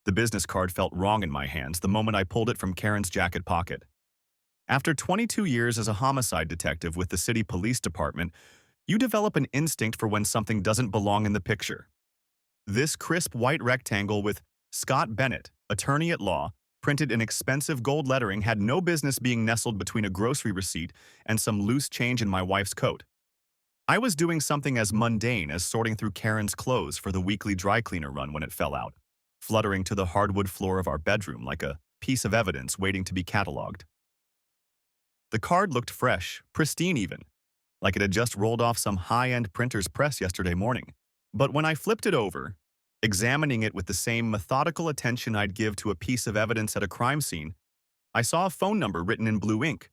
The business card felt wrong in my hands the moment I pulled it from Karen's jacket pocket. After 22 years as a homicide detective with the city police department, you develop an instinct for when something doesn't belong in the picture. This crisp white rectangle with Scott Bennett, attorney at law, printed in expensive gold lettering had no business being nestled between a grocery receipt and some loose change in my wife's coat. I was doing something as mundane as sorting through Karen's clothes for the weekly dry cleaner run when it fell out, fluttering to the hardwood floor of our bedroom like a piece of evidence waiting to be cataloged. The card looked fresh, pristine even, like it had just rolled off some high-end printer's press yesterday morning. But when I flipped it over, examining it with the same methodical attention I'd give to a piece of evidence at a crime scene, I saw a phone number written in blue ink.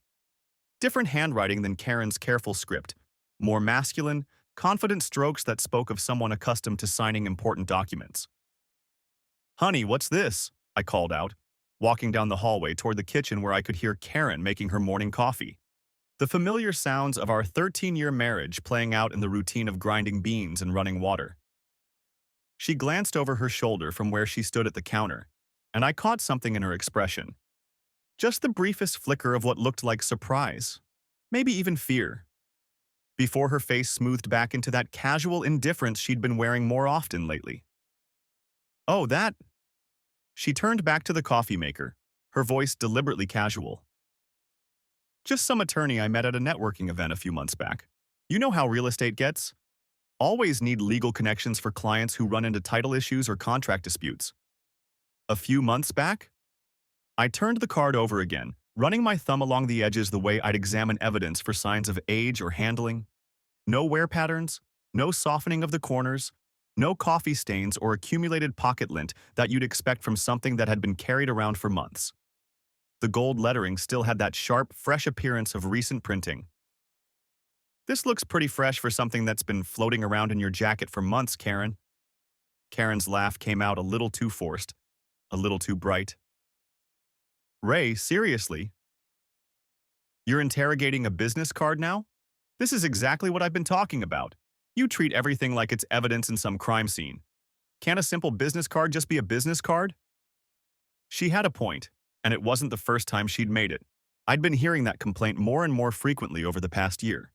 Different handwriting than Karen's careful script, more masculine, confident strokes that spoke of someone accustomed to signing important documents. "Honey, what's this?" I called out, walking down the hallway toward the kitchen where I could hear Karen making her morning coffee. The familiar sounds of our 13-year marriage playing out in the routine of grinding beans and running water. She glanced over her shoulder from where she stood at the counter, and I caught something in her expression. Just the briefest flicker of what looked like surprise, maybe even fear, before her face smoothed back into that casual indifference she'd been wearing more often lately. "Oh, that—" She turned back to the coffee maker, her voice deliberately casual. "Just some attorney I met at a networking event a few months back. You know how real estate gets. Always need legal connections for clients who run into title issues or contract disputes." "A few months back?" I turned the card over again, running my thumb along the edges the way I'd examine evidence for signs of age or handling. No wear patterns, no softening of the corners, no coffee stains or accumulated pocket lint that you'd expect from something that had been carried around for months. The gold lettering still had that sharp, fresh appearance of recent printing. "This looks pretty fresh for something that's been floating around in your jacket for months, Karen." Karen's laugh came out a little too forced, a little too bright. "Ray, seriously? You're interrogating a business card now? This is exactly what I've been talking about. You treat everything like it's evidence in some crime scene. Can't a simple business card just be a business card?" She had a point, and it wasn't the first time she'd made it. I'd been hearing that complaint more and more frequently over the past year.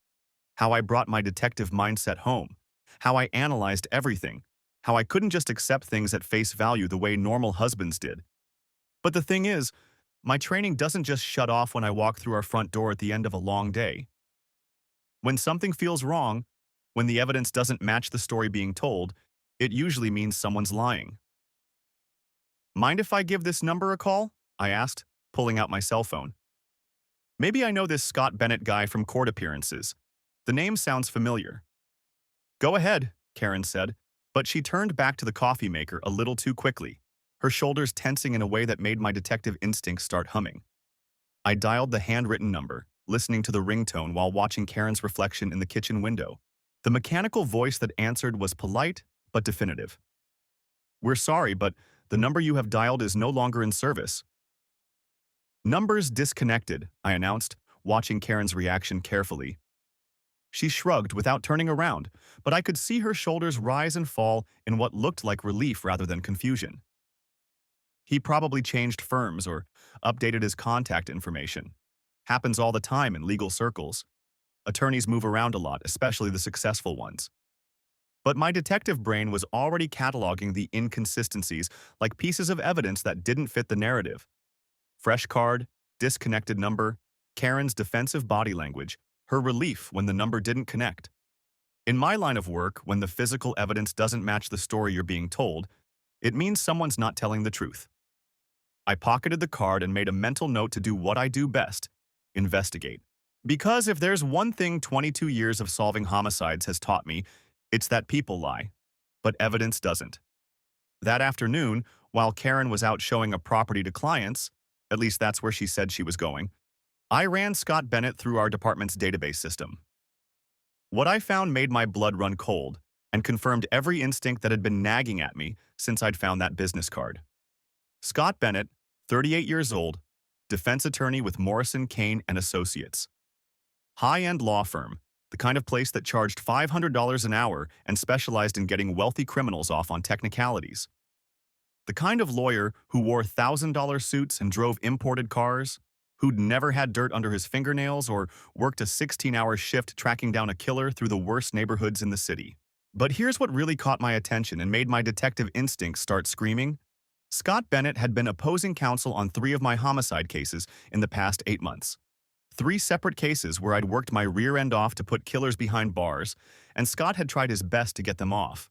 How I brought my detective mindset home, how I analyzed everything, how I couldn't just accept things at face value the way normal husbands did. But the thing is, my training doesn't just shut off when I walk through our front door at the end of a long day. When something feels wrong, when the evidence doesn't match the story being told, it usually means someone's lying. "Mind if I give this number a call?" I asked, pulling out my cell phone. "Maybe I know this Scott Bennett guy from court appearances. The name sounds familiar." "Go ahead," Karen said, but she turned back to the coffee maker a little too quickly, her shoulders tensing in a way that made my detective instincts start humming. I dialed the handwritten number, listening to the ringtone while watching Karen's reflection in the kitchen window. The mechanical voice that answered was polite but definitive. "We're sorry, but the number you have dialed is no longer in service." "Numbers disconnected," I announced, watching Karen's reaction carefully. She shrugged without turning around, but I could see her shoulders rise and fall in what looked like relief rather than confusion. "He probably changed firms or updated his contact information. Happens all the time in legal circles. Attorneys move around a lot, especially the successful ones." But my detective brain was already cataloging the inconsistencies like pieces of evidence that didn't fit the narrative. Fresh card, disconnected number, Karen's defensive body language, her relief when the number didn't connect. In my line of work, when the physical evidence doesn't match the story you're being told, it means someone's not telling the truth. I pocketed the card and made a mental note to do what I do best: investigate. Because if there's one thing 22 years of solving homicides has taught me, it's that people lie, but evidence doesn't. That afternoon, while Karen was out showing a property to clients, at least that's where she said she was going, I ran Scott Bennett through our department's database system. What I found made my blood run cold and confirmed every instinct that had been nagging at me since I'd found that business card. Scott Bennett, 38 years old, defense attorney with Morrison, Kane and Associates. High-end law firm, the kind of place that charged $500 an hour and specialized in getting wealthy criminals off on technicalities. The kind of lawyer who wore $1,000 suits and drove imported cars, who'd never had dirt under his fingernails or worked a 16-hour shift tracking down a killer through the worst neighborhoods in the city. But here's what really caught my attention and made my detective instincts start screaming. Scott Bennett had been opposing counsel on 3 of my homicide cases in the past 8 months. 3 separate cases where I'd worked my rear end off to put killers behind bars, and Scott had tried his best to get them off.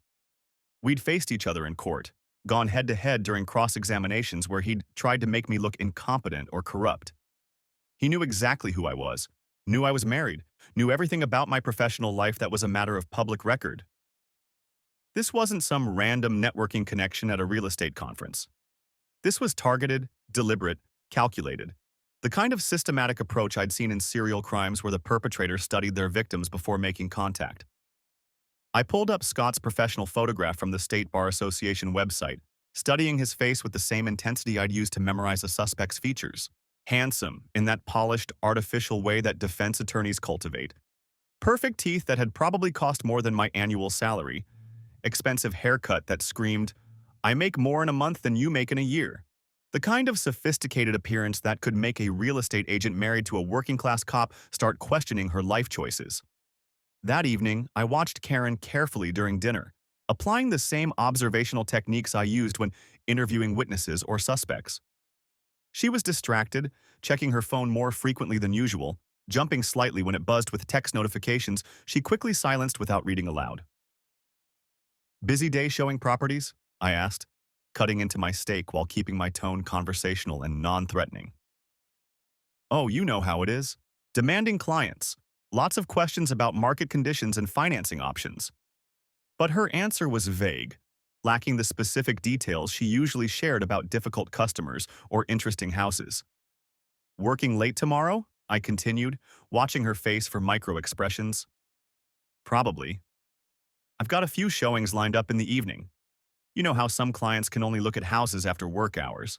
We'd faced each other in court, gone head-to-head during cross-examinations where he'd tried to make me look incompetent or corrupt. He knew exactly who I was, knew I was married, knew everything about my professional life that was a matter of public record. This wasn't some random networking connection at a real estate conference. This was targeted, deliberate, calculated. The kind of systematic approach I'd seen in serial crimes where the perpetrator studied their victims before making contact. I pulled up Scott's professional photograph from the State Bar Association website, studying his face with the same intensity I'd used to memorize a suspect's features. Handsome, in that polished, artificial way that defense attorneys cultivate. Perfect teeth that had probably cost more than my annual salary. Expensive haircut that screamed, "I make more in a month than you make in a year." The kind of sophisticated appearance that could make a real estate agent married to a working-class cop start questioning her life choices. That evening, I watched Karen carefully during dinner, applying the same observational techniques I used when interviewing witnesses or suspects. She was distracted, checking her phone more frequently than usual, jumping slightly when it buzzed with text notifications she quickly silenced without reading aloud. "Busy day showing properties?" I asked, cutting into my steak while keeping my tone conversational and non-threatening. "Oh, you know how it is. Demanding clients. Lots of questions about market conditions and financing options." But her answer was vague, lacking the specific details she usually shared about difficult customers or interesting houses. "Working late tomorrow?" I continued, watching her face for micro-expressions. "Probably. I've got a few showings lined up in the evening. You know how some clients can only look at houses after work hours."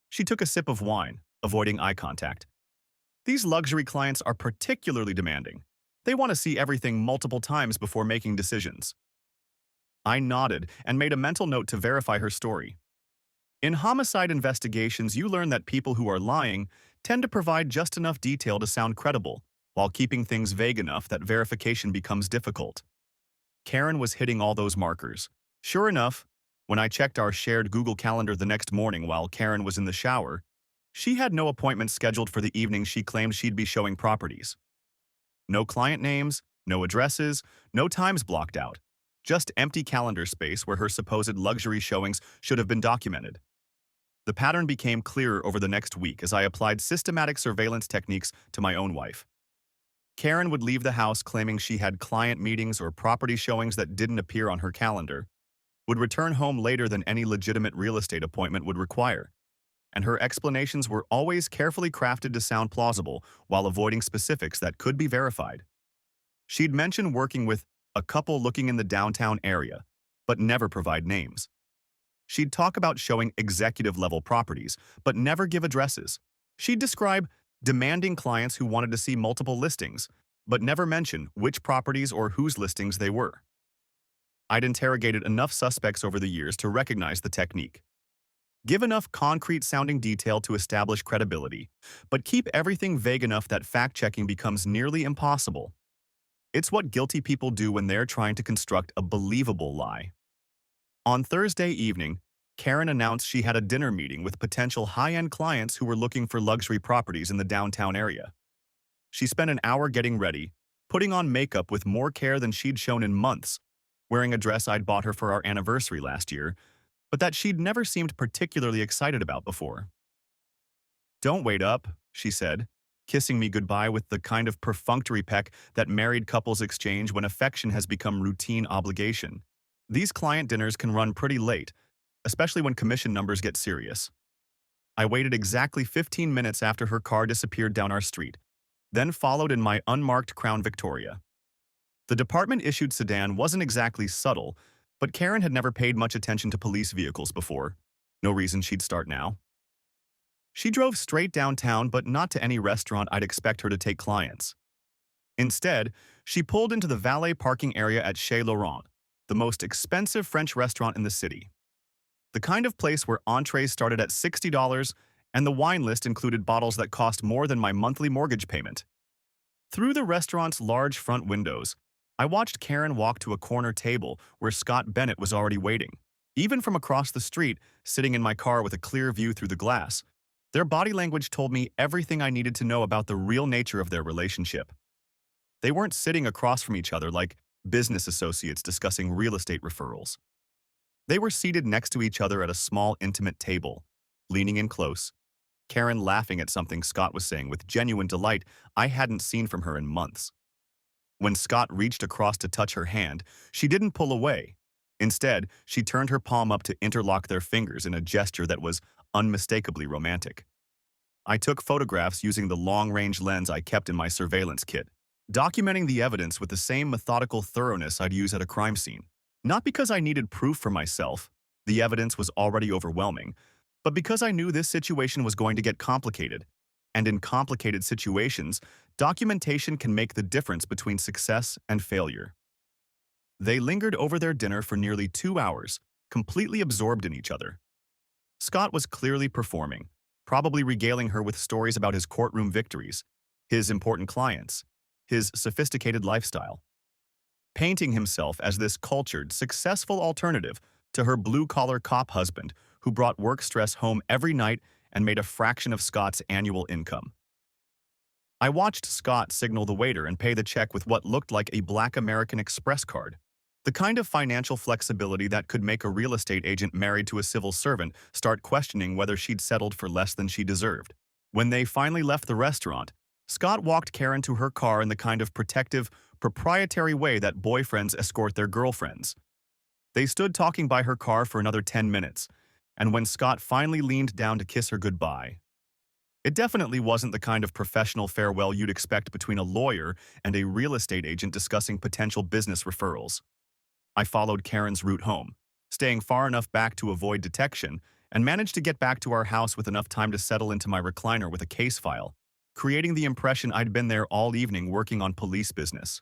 She took a sip of wine, avoiding eye contact. "These luxury clients are particularly demanding. They want to see everything multiple times before making decisions." I nodded and made a mental note to verify her story. In homicide investigations, you learn that people who are lying tend to provide just enough detail to sound credible, while keeping things vague enough that verification becomes difficult. Karen was hitting all those markers. Sure enough, when I checked our shared Google Calendar the next morning while Karen was in the shower, she had no appointments scheduled for the evening she claimed she'd be showing properties. No client names, no addresses, no times blocked out. Just empty calendar space where her supposed luxury showings should have been documented. The pattern became clearer over the next week as I applied systematic surveillance techniques to my own wife. Karen would leave the house claiming she had client meetings or property showings that didn't appear on her calendar, would return home later than any legitimate real estate appointment would require, and her explanations were always carefully crafted to sound plausible while avoiding specifics that could be verified. She'd mention working with a couple looking in the downtown area, but never provide names. She'd talk about showing executive-level properties, but never give addresses. She'd describe demanding clients who wanted to see multiple listings, but never mention which properties or whose listings they were. I'd interrogated enough suspects over the years to recognize the technique. Give enough concrete-sounding detail to establish credibility, but keep everything vague enough that fact-checking becomes nearly impossible. It's what guilty people do when they're trying to construct a believable lie. On Thursday evening, Karen announced she had a dinner meeting with potential high-end clients who were looking for luxury properties in the downtown area. She spent an hour getting ready, putting on makeup with more care than she'd shown in months, wearing a dress I'd bought her for our anniversary last year, but that she'd never seemed particularly excited about before. "Don't wait up," she said, kissing me goodbye with the kind of perfunctory peck that married couples exchange when affection has become routine obligation. These client dinners can run pretty late, especially when commission numbers get serious. I waited exactly 15 minutes after her car disappeared down our street, then followed in my unmarked Crown Victoria. The department-issued sedan wasn't exactly subtle, but Karen had never paid much attention to police vehicles before. No reason she'd start now. She drove straight downtown, but not to any restaurant I'd expect her to take clients. Instead, she pulled into the valet parking area at Chez Laurent, the most expensive French restaurant in the city. The kind of place where entrees started at $60 and the wine list included bottles that cost more than my monthly mortgage payment. Through the restaurant's large front windows, I watched Karen walk to a corner table where Scott Bennett was already waiting. Even from across the street, sitting in my car with a clear view through the glass, their body language told me everything I needed to know about the real nature of their relationship. They weren't sitting across from each other like business associates discussing real estate referrals. They were seated next to each other at a small, intimate table, leaning in close, Karen laughing at something Scott was saying with genuine delight I hadn't seen from her in months. When Scott reached across to touch her hand, she didn't pull away. Instead, she turned her palm up to interlock their fingers in a gesture that was unmistakably romantic. I took photographs using the long-range lens I kept in my surveillance kit, documenting the evidence with the same methodical thoroughness I'd use at a crime scene. Not because I needed proof for myself, the evidence was already overwhelming, but because I knew this situation was going to get complicated. And in complicated situations, documentation can make the difference between success and failure. They lingered over their dinner for nearly 2 hours, completely absorbed in each other. Scott was clearly performing, probably regaling her with stories about his courtroom victories, his important clients, his sophisticated lifestyle, painting himself as this cultured, successful alternative to her blue-collar cop husband who brought work stress home every night and made a fraction of Scott's annual income. I watched Scott signal the waiter and pay the check with what looked like a Black American Express card, the kind of financial flexibility that could make a real estate agent married to a civil servant start questioning whether she'd settled for less than she deserved. When they finally left the restaurant, Scott walked Karen to her car in the kind of protective, proprietary way that boyfriends escort their girlfriends. They stood talking by her car for another 10 minutes, and when Scott finally leaned down to kiss her goodbye, it definitely wasn't the kind of professional farewell you'd expect between a lawyer and a real estate agent discussing potential business referrals. I followed Karen's route home, staying far enough back to avoid detection, and managed to get back to our house with enough time to settle into my recliner with a case file, creating the impression I'd been there all evening working on police business.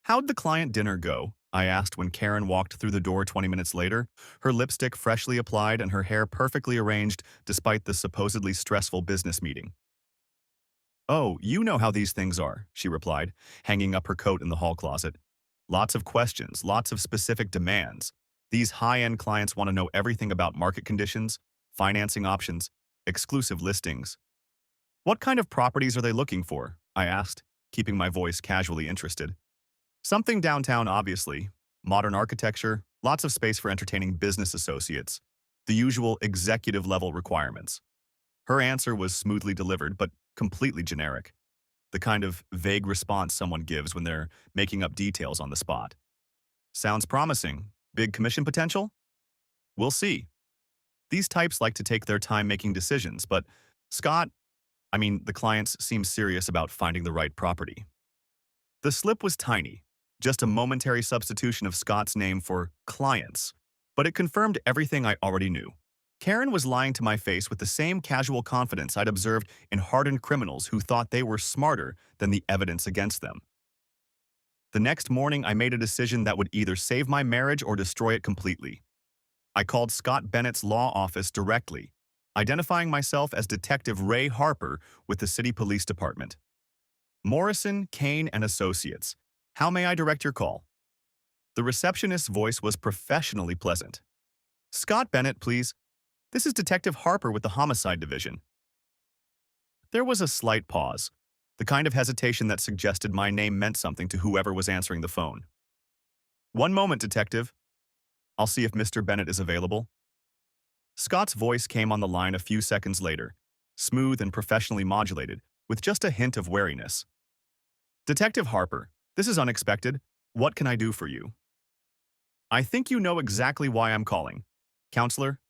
"How'd the client dinner go?" I asked when Karen walked through the door 20 minutes later, her lipstick freshly applied and her hair perfectly arranged despite the supposedly stressful business meeting. "Oh, you know how these things are," she replied, hanging up her coat in the hall closet. "Lots of questions, lots of specific demands. These high-end clients want to know everything about market conditions, financing options, exclusive listings." "What kind of properties are they looking for?" I asked, keeping my voice casually interested. "Something downtown, obviously. Modern architecture, lots of space for entertaining business associates. The usual executive-level requirements." Her answer was smoothly delivered, but completely generic. The kind of vague response someone gives when they're making up details on the spot. "Sounds promising. Big commission potential?" "We'll see." These types like to take their time making decisions, but the clients seem serious about finding the right property. The slip was tiny, just a momentary substitution of Scott's name for clients, but it confirmed everything I already knew. Karen was lying to my face with the same casual confidence I'd observed in hardened criminals who thought they were smarter than the evidence against them. The next morning, I made a decision that would either save my marriage or destroy it completely. I called Scott Bennett's law office directly, identifying myself as Detective Ray Harper with the City Police Department. "Morrison, Kane, and Associates. How may I direct your call?" The receptionist's voice was professionally pleasant. "Scott Bennett, please. This is Detective Harper with the Homicide Division." There was a slight pause, the kind of hesitation that suggested my name meant something to whoever was answering the phone. "One moment, Detective. I'll see if Mr. Bennett is available." Scott's voice came on the line a few seconds later, smooth and professionally modulated, with just a hint of wariness. "Detective Harper, this is unexpected. What can I do for you?" "I think you know exactly why I'm calling. Counselor?"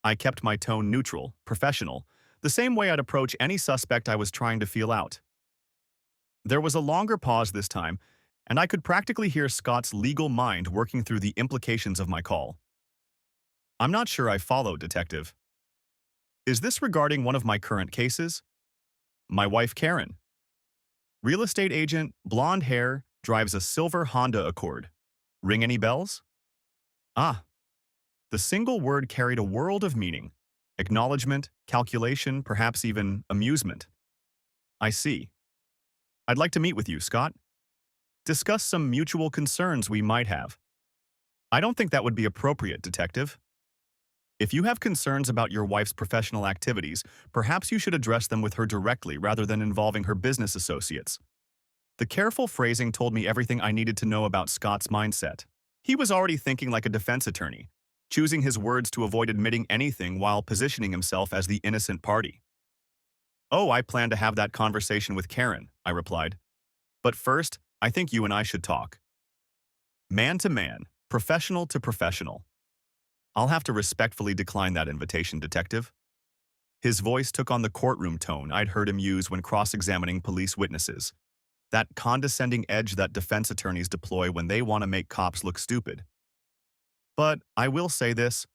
I kept my tone neutral, professional, the same way I'd approach any suspect I was trying to feel out. There was a longer pause this time, and I could practically hear Scott's legal mind working through the implications of my call. "I'm not sure I follow, Detective. Is this regarding one of my current cases?" "My wife, Karen. Real estate agent, blonde hair, drives a silver Honda Accord. Ring any bells?" "Ah, The single word carried a world of meaning. Acknowledgement, calculation, perhaps even amusement. I see. I'd like to meet with you, Scott. Discuss some mutual concerns we might have. I don't think that would be appropriate, Detective. If you have concerns about your wife's professional activities, perhaps you should address them with her directly rather than involving her business associates. The careful phrasing told me everything I needed to know about Scott's mindset. He was already thinking like a defense attorney, choosing his words to avoid admitting anything while positioning himself as the innocent party. Oh, I plan to have that conversation with Karen, I replied. But first, I think you and I should talk. Man to man, professional to professional. I'll have to respectfully decline that invitation, Detective. His voice took on the courtroom tone I'd heard him use when cross-examining police witnesses. That condescending edge that defense attorneys deploy when they want to make cops look stupid. But I will say this.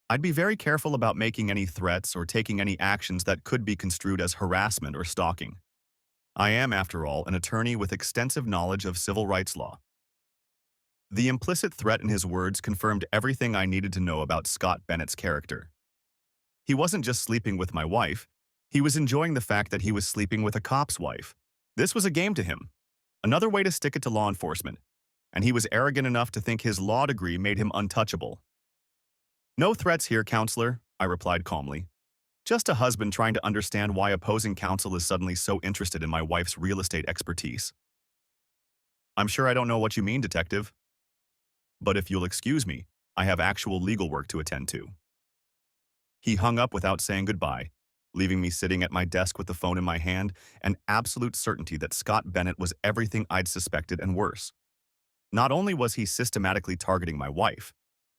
I'd be very careful about making any threats or taking any actions that could be construed as harassment or stalking. I am, after all, an attorney with extensive knowledge of civil rights law. The implicit threat in his words confirmed everything I needed to know about Scott Bennett's character. He wasn't just sleeping with my wife, he was enjoying the fact that he was sleeping with a cop's wife. This was a game to him, another way to stick it to law enforcement, and he was arrogant enough to think his law degree made him untouchable. No threats here, counselor, I replied calmly. Just a husband trying to understand why opposing counsel is suddenly so interested in my wife's real estate expertise. I'm sure I don't know what you mean, Detective. But if you'll excuse me, I have actual legal work to attend to. He hung up without saying goodbye, leaving me sitting at my desk with the phone in my hand, an absolute certainty that Scott Bennett was everything I'd suspected and worse. Not only was he systematically targeting my wife,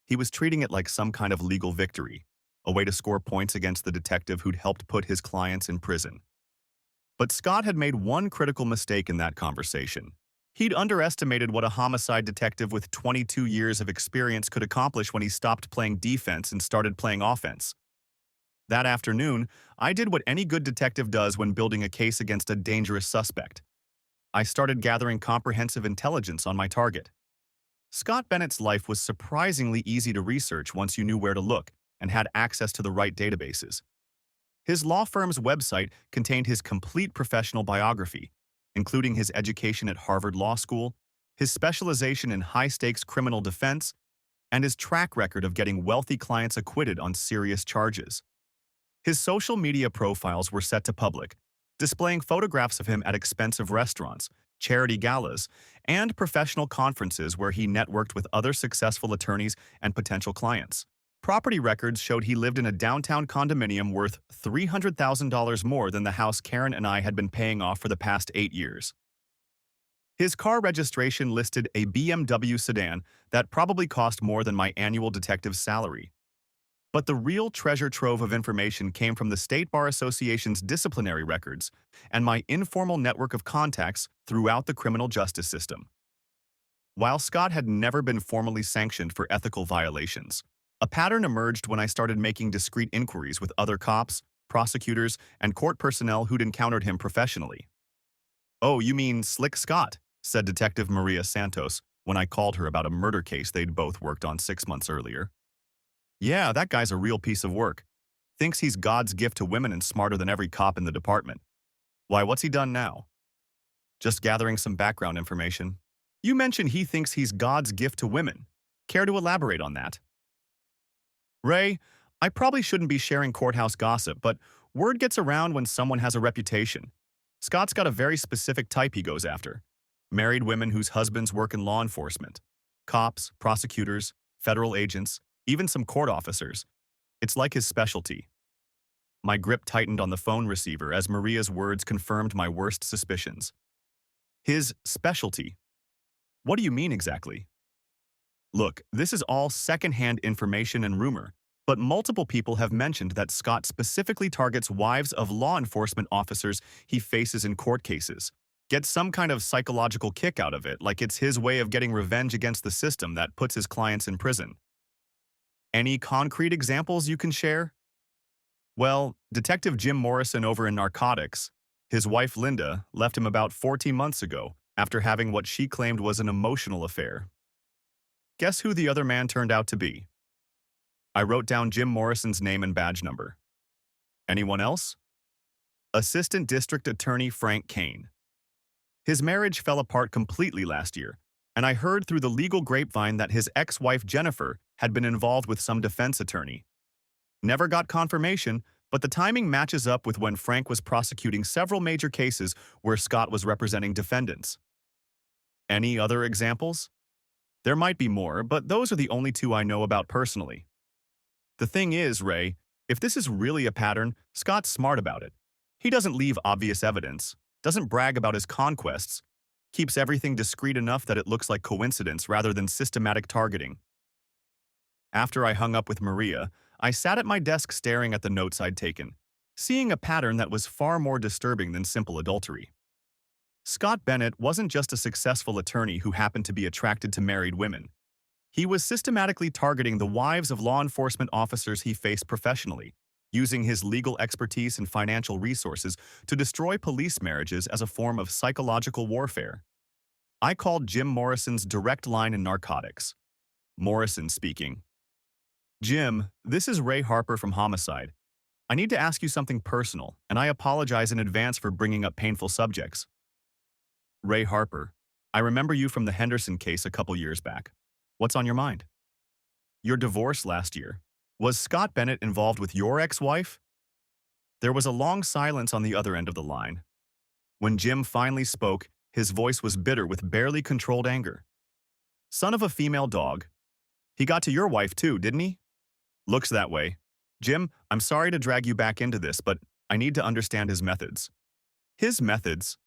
he was treating it like some kind of legal victory, a way to score points against the detective who'd helped put his clients in prison. But Scott had made one critical mistake in that conversation. He'd underestimated what a homicide detective with 22 years of experience could accomplish when he stopped playing defense and started playing offense. That afternoon, I did what any good detective does when building a case against a dangerous suspect. I started gathering comprehensive intelligence on my target. Scott Bennett's life was surprisingly easy to research once you knew where to look and had access to the right databases. His law firm's website contained his complete professional biography, including his education at Harvard Law School, his specialization in high-stakes criminal defense, and his track record of getting wealthy clients acquitted on serious charges. His social media profiles were set to public, displaying photographs of him at expensive restaurants, charity galas, and professional conferences where he networked with other successful attorneys and potential clients. Property records showed he lived in a downtown condominium worth $300,000 more than the house Karen and I had been paying off for the past 8 years. His car registration listed a BMW sedan that probably cost more than my annual detective's salary. But the real treasure trove of information came from the State Bar Association's disciplinary records and my informal network of contacts throughout the criminal justice system. While Scott had never been formally sanctioned for ethical violations, a pattern emerged when I started making discreet inquiries with other cops, prosecutors, and court personnel who'd encountered him professionally. "Oh, you mean Slick Scott," said Detective Maria Santos when I called her about a murder case they'd both worked on 6 months earlier. "Yeah, that guy's a real piece of work. Thinks he's God's gift to women and smarter than every cop in the department. Why, what's he done now?" "Just gathering some background information." "You mentioned he thinks he's God's gift to women. Care to elaborate on that?" "Ray, I probably shouldn't be sharing courthouse gossip, but word gets around when someone has a reputation. Scott's got a very specific type he goes after. Married women whose husbands work in law enforcement. Cops, prosecutors, federal agents, even some court officers. It's like his specialty." My grip tightened on the phone receiver as Maria's words confirmed my worst suspicions. His specialty. What do you mean exactly? Look, this is all secondhand information and rumor, but multiple people have mentioned that Scott specifically targets wives of law enforcement officers he faces in court cases. Gets some kind of psychological kick out of it, like it's his way of getting revenge against the system that puts his clients in prison. Any concrete examples you can share? Well, Detective Jim Morrison over in narcotics, his wife Linda, left him about 14 months ago after having what she claimed was an emotional affair. Guess who the other man turned out to be? I wrote down Jim Morrison's name and badge number. Anyone else? Assistant District Attorney Frank Kane. His marriage fell apart completely last year, and I heard through the legal grapevine that his ex-wife Jennifer had been involved with some defense attorney. Never got confirmation, but the timing matches up with when Frank was prosecuting several major cases where Scott was representing defendants. Any other examples? There might be more, but those are the only two I know about personally. The thing is, Ray, if this is really a pattern, Scott's smart about it. He doesn't leave obvious evidence, doesn't brag about his conquests, keeps everything discreet enough that it looks like coincidence rather than systematic targeting. After I hung up with Maria, I sat at my desk staring at the notes I'd taken, seeing a pattern that was far more disturbing than simple adultery. Scott Bennett wasn't just a successful attorney who happened to be attracted to married women. He was systematically targeting the wives of law enforcement officers he faced professionally, using his legal expertise and financial resources to destroy police marriages as a form of psychological warfare. I called Jim Morrison's direct line in narcotics. Morrison speaking. Jim, this is Ray Harper from Homicide. I need to ask you something personal, and I apologize in advance for bringing up painful subjects. Ray Harper, I remember you from the Henderson case a couple years back. What's on your mind? Your divorce last year. Was Scott Bennett involved with your ex-wife? There was a long silence on the other end of the line. When Jim finally spoke, his voice was bitter with barely controlled anger. Son of a female dog. He got to your wife too, didn't he? Looks that way. Jim, I'm sorry to drag you back into this, but I need to understand his methods. His methods?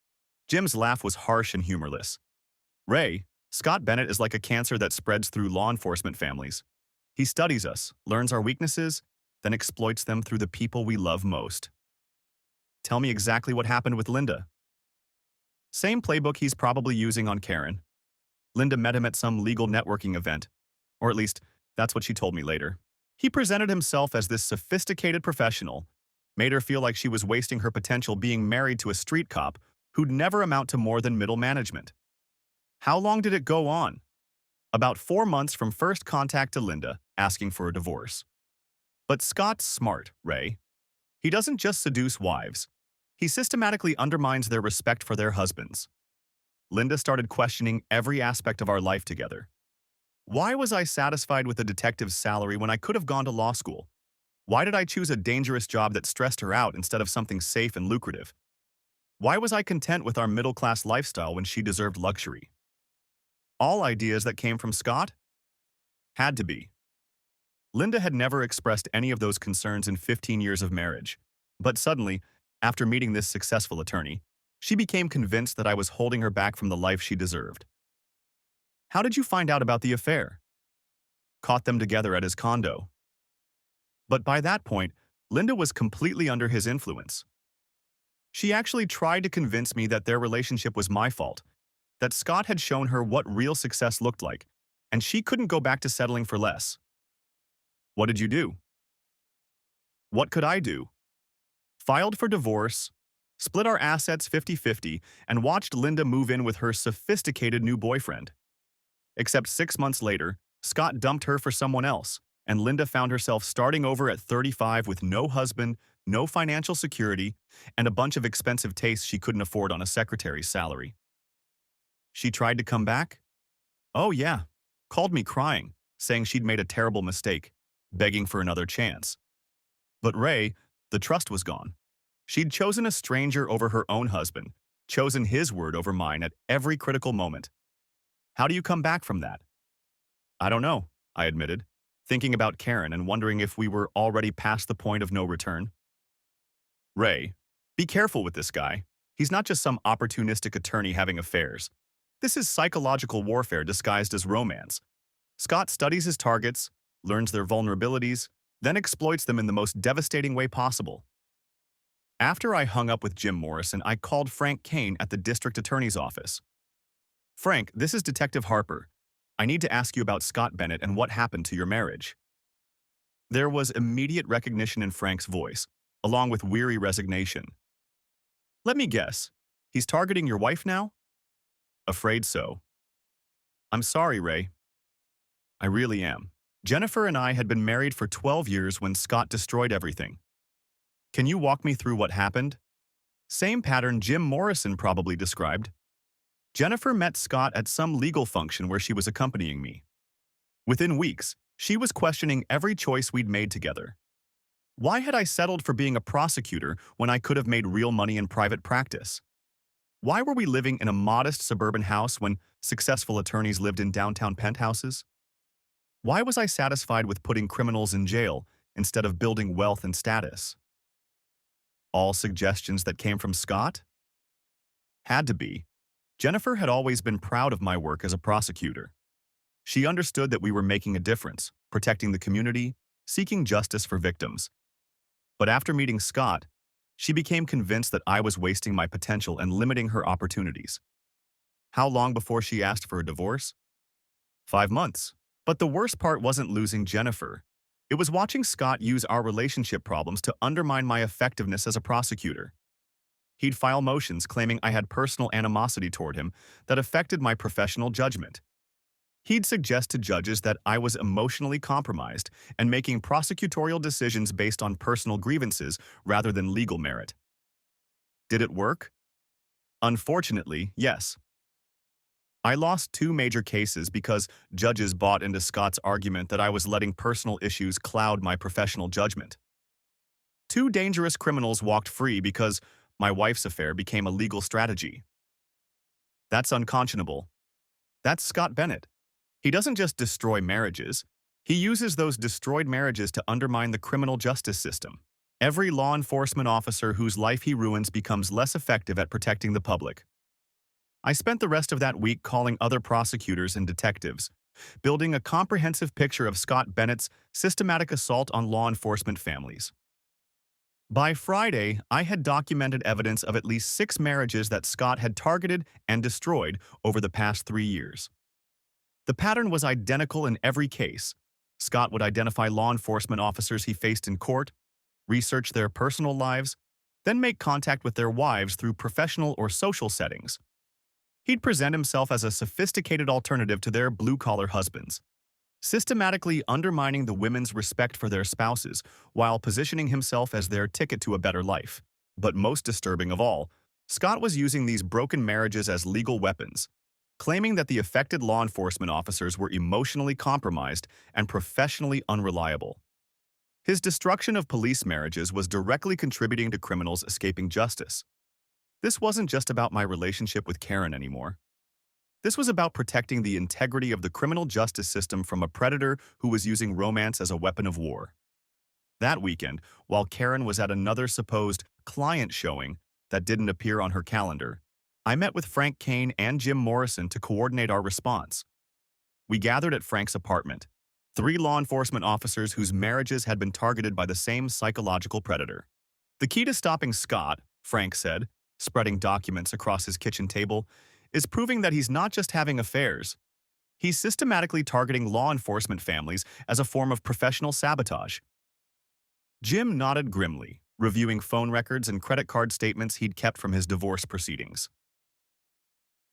Jim's laugh was harsh and humorless. Ray, Scott Bennett is like a cancer that spreads through law enforcement families. He studies us, learns our weaknesses, then exploits them through the people we love most. Tell me exactly what happened with Linda. Same playbook he's probably using on Karen. Linda met him at some legal networking event, or at least that's what she told me later. He presented himself as this sophisticated professional, made her feel like she was wasting her potential being married to a street cop who'd never amount to more than middle management. How long did it go on? About 4 months from first contact to Linda, asking for a divorce. But Scott's smart, Ray. He doesn't just seduce wives. He systematically undermines their respect for their husbands. Linda started questioning every aspect of our life together. Why was I satisfied with a detective's salary when I could have gone to law school? Why did I choose a dangerous job that stressed her out instead of something safe and lucrative? Why was I content with our middle-class lifestyle when she deserved luxury? All ideas that came from Scott? Had to be. Linda had never expressed any of those concerns in 15 years of marriage. But suddenly, after meeting this successful attorney, she became convinced that I was holding her back from the life she deserved. How did you find out about the affair? Caught them together at his condo. But by that point, Linda was completely under his influence. She actually tried to convince me that their relationship was my fault, that Scott had shown her what real success looked like, and she couldn't go back to settling for less. What did you do? What could I do? Filed for divorce, split our assets 50-50, and watched Linda move in with her sophisticated new boyfriend. Except 6 months later, Scott dumped her for someone else, and Linda found herself starting over at 35 with no husband, no financial security, and a bunch of expensive tastes she couldn't afford on a secretary's salary. She tried to come back? Oh yeah, called me crying, saying she'd made a terrible mistake, begging for another chance. But Ray, the trust was gone. She'd chosen a stranger over her own husband, chosen his word over mine at every critical moment. How do you come back from that? I don't know, I admitted, thinking about Karen and wondering if we were already past the point of no return. Ray, be careful with this guy. He's not just some opportunistic attorney having affairs. This is psychological warfare disguised as romance. Scott studies his targets, learns their vulnerabilities, then exploits them in the most devastating way possible. After I hung up with Jim Morrison, I called Frank Kane at the district attorney's office. Frank, this is Detective Harper. I need to ask you about Scott Bennett and what happened to your marriage. There was immediate recognition in Frank's voice, along with weary resignation. Let me guess, he's targeting your wife now? Afraid so. I'm sorry, Ray. I really am. Jennifer and I had been married for 12 years when Scott destroyed everything. Can you walk me through what happened? Same pattern Jim Morrison probably described. Jennifer met Scott at some legal function where she was accompanying me. Within weeks, she was questioning every choice we'd made together. Why had I settled for being a prosecutor when I could have made real money in private practice? Why were we living in a modest suburban house when successful attorneys lived in downtown penthouses? Why was I satisfied with putting criminals in jail instead of building wealth and status? All suggestions that came from Scott? Had to be. Jennifer had always been proud of my work as a prosecutor. She understood that we were making a difference, protecting the community, seeking justice for victims. But after meeting Scott, she became convinced that I was wasting my potential and limiting her opportunities. How long before she asked for a divorce? 5 months. But the worst part wasn't losing Jennifer. It was watching Scott use our relationship problems to undermine my effectiveness as a prosecutor. He'd file motions claiming I had personal animosity toward him that affected my professional judgment. He'd suggest to judges that I was emotionally compromised and making prosecutorial decisions based on personal grievances rather than legal merit. Did it work? Unfortunately, yes. I lost 2 major cases because judges bought into Scott's argument that I was letting personal issues cloud my professional judgment. 2 dangerous criminals walked free because my wife's affair became a legal strategy. That's unconscionable. That's Scott Bennett. He doesn't just destroy marriages. He uses those destroyed marriages to undermine the criminal justice system. Every law enforcement officer whose life he ruins becomes less effective at protecting the public. I spent the rest of that week calling other prosecutors and detectives, building a comprehensive picture of Scott Bennett's systematic assault on law enforcement families. By Friday, I had documented evidence of at least 6 marriages that Scott had targeted and destroyed over the past 3 years. The pattern was identical in every case. Scott would identify law enforcement officers he faced in court, research their personal lives, then make contact with their wives through professional or social settings. He'd present himself as a sophisticated alternative to their blue-collar husbands, systematically undermining the women's respect for their spouses while positioning himself as their ticket to a better life. But most disturbing of all, Scott was using these broken marriages as legal weapons, claiming that the affected law enforcement officers were emotionally compromised and professionally unreliable. His destruction of police marriages was directly contributing to criminals escaping justice. This wasn't just about my relationship with Karen anymore. This was about protecting the integrity of the criminal justice system from a predator who was using romance as a weapon of war. That weekend, while Karen was at another supposed client showing that didn't appear on her calendar, I met with Frank Kane and Jim Morrison to coordinate our response. We gathered at Frank's apartment, 3 law enforcement officers whose marriages had been targeted by the same psychological predator. The key to stopping Scott, Frank said, spreading documents across his kitchen table, is proving that he's not just having affairs. He's systematically targeting law enforcement families as a form of professional sabotage. Jim nodded grimly, reviewing phone records and credit card statements he'd kept from his divorce proceedings.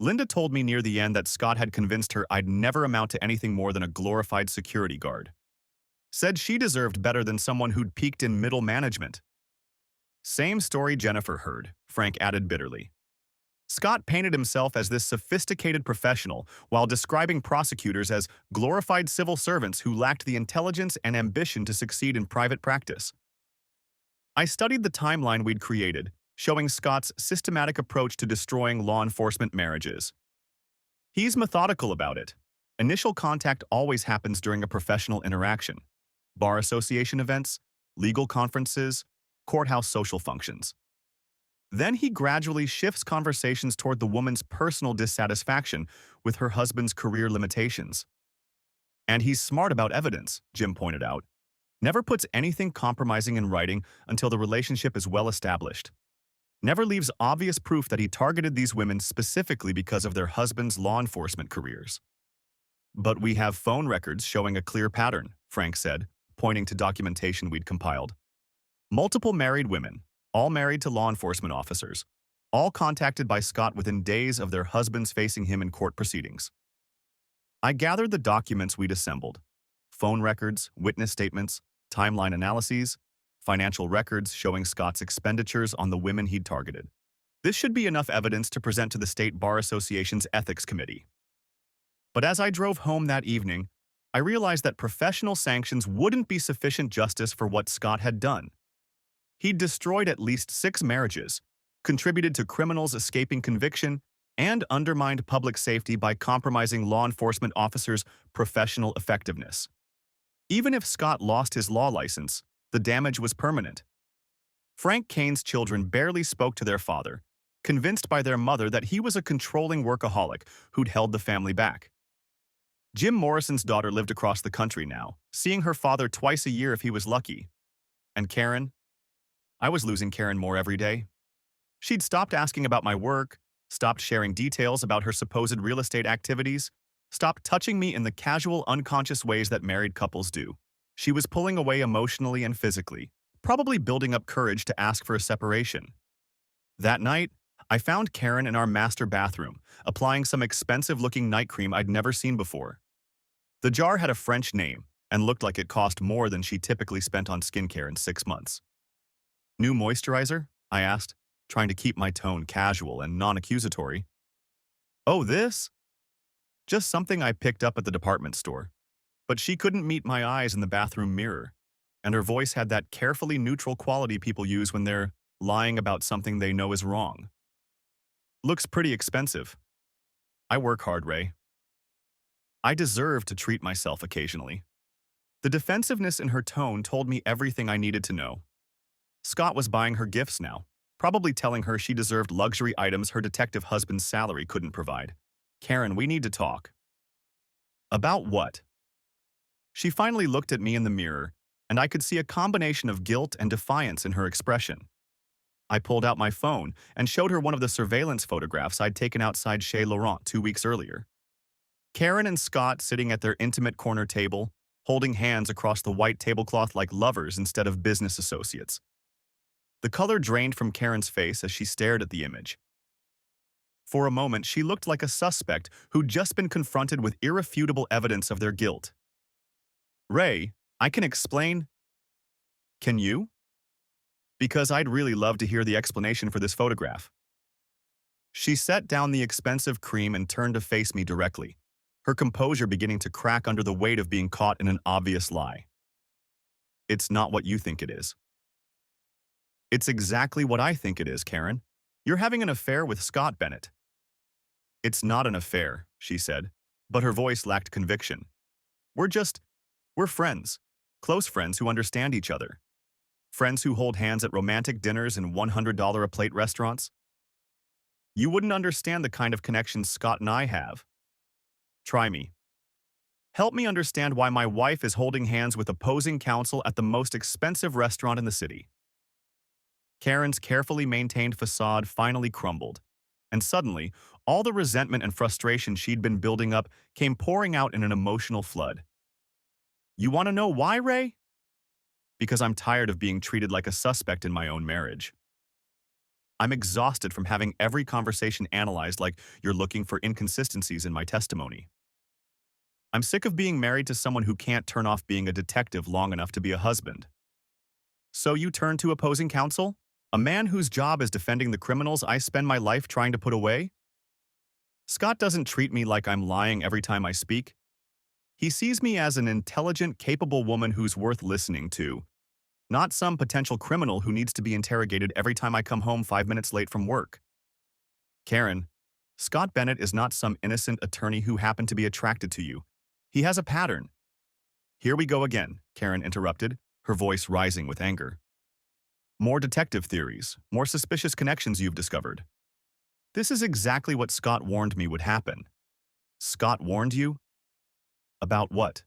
Linda told me near the end that Scott had convinced her I'd never amount to anything more than a glorified security guard. Said she deserved better than someone who'd peaked in middle management. Same story Jennifer heard, Frank added bitterly. Scott painted himself as this sophisticated professional while describing prosecutors as glorified civil servants who lacked the intelligence and ambition to succeed in private practice. I studied the timeline we'd created, showing Scott's systematic approach to destroying law enforcement marriages. He's methodical about it. Initial contact always happens during a professional interaction. Bar association events, legal conferences, courthouse social functions. Then he gradually shifts conversations toward the woman's personal dissatisfaction with her husband's career limitations. And he's smart about evidence, Jim pointed out. Never puts anything compromising in writing until the relationship is well established. Never leaves obvious proof that he targeted these women specifically because of their husbands' law enforcement careers. But we have phone records showing a clear pattern, Frank said, pointing to documentation we'd compiled. Multiple married women, all married to law enforcement officers, all contacted by Scott within days of their husbands facing him in court proceedings. I gathered the documents we'd assembled, phone records, witness statements, timeline analyses, financial records showing Scott's expenditures on the women he'd targeted. This should be enough evidence to present to the State Bar Association's Ethics Committee. But as I drove home that evening, I realized that professional sanctions wouldn't be sufficient justice for what Scott had done. He'd destroyed at least 6 marriages, contributed to criminals escaping conviction, and undermined public safety by compromising law enforcement officers' professional effectiveness. Even if Scott lost his law license, the damage was permanent. Frank Kane's children barely spoke to their father, convinced by their mother that he was a controlling workaholic who'd held the family back. Jim Morrison's daughter lived across the country now, seeing her father twice a year if he was lucky. And Karen? I was losing Karen more every day. She'd stopped asking about my work, stopped sharing details about her supposed real estate activities, stopped touching me in the casual, unconscious ways that married couples do. She was pulling away emotionally and physically, probably building up courage to ask for a separation. That night, I found Karen in our master bathroom, applying some expensive-looking night cream I'd never seen before. The jar had a French name and looked like it cost more than she typically spent on skincare in 6 months. "New moisturizer?" I asked, trying to keep my tone casual and non-accusatory. "Oh, this? Just something I picked up at the department store." But she couldn't meet my eyes in the bathroom mirror, and her voice had that carefully neutral quality people use when they're lying about something they know is wrong. "Looks pretty expensive." "I work hard, Ray. I deserve to treat myself occasionally." The defensiveness in her tone told me everything I needed to know. Scott was buying her gifts now, probably telling her she deserved luxury items her detective husband's salary couldn't provide. "Karen, we need to talk." "About what?" She finally looked at me in the mirror, and I could see a combination of guilt and defiance in her expression. I pulled out my phone and showed her one of the surveillance photographs I'd taken outside Chez Laurent 2 weeks earlier. Karen and Scott sitting at their intimate corner table, holding hands across the white tablecloth like lovers instead of business associates. The color drained from Karen's face as she stared at the image. For a moment, she looked like a suspect who'd just been confronted with irrefutable evidence of their guilt. "Ray, I can explain." "Can you?" "Because I'd really love to hear the explanation for this photograph." She set down the expensive cream and turned to face me directly, her composure beginning to crack under the weight of being caught in an obvious lie. "It's not what you think it is." "It's exactly what I think it is, Karen. You're having an affair with Scott Bennett." "It's not an affair," she said, but her voice lacked conviction. We're friends. Close friends who understand each other. Friends who hold hands at romantic dinners in $100 a plate restaurants. You wouldn't understand the kind of connections Scott and I have. Try me. Help me understand why my wife is holding hands with opposing counsel at the most expensive restaurant in the city." Karen's carefully maintained facade finally crumbled, and suddenly, all the resentment and frustration she'd been building up came pouring out in an emotional flood. "You want to know why, Ray?" "Because I'm tired of being treated like a suspect in my own marriage. I'm exhausted from having every conversation analyzed like you're looking for inconsistencies in my testimony. I'm sick of being married to someone who can't turn off being a detective long enough to be a husband." "So you turn to opposing counsel? A man whose job is defending the criminals I spend my life trying to put away?" "Scott doesn't treat me like I'm lying every time I speak. He sees me as an intelligent, capable woman who's worth listening to, not some potential criminal who needs to be interrogated every time I come home 5 minutes late from work." "Karen, Scott Bennett is not some innocent attorney who happened to be attracted to you. He has a pattern." "Here we go again," Karen interrupted, her voice rising with anger. "More detective theories, more suspicious connections you've discovered. This is exactly what Scott warned me would happen." "Scott warned you? About what?"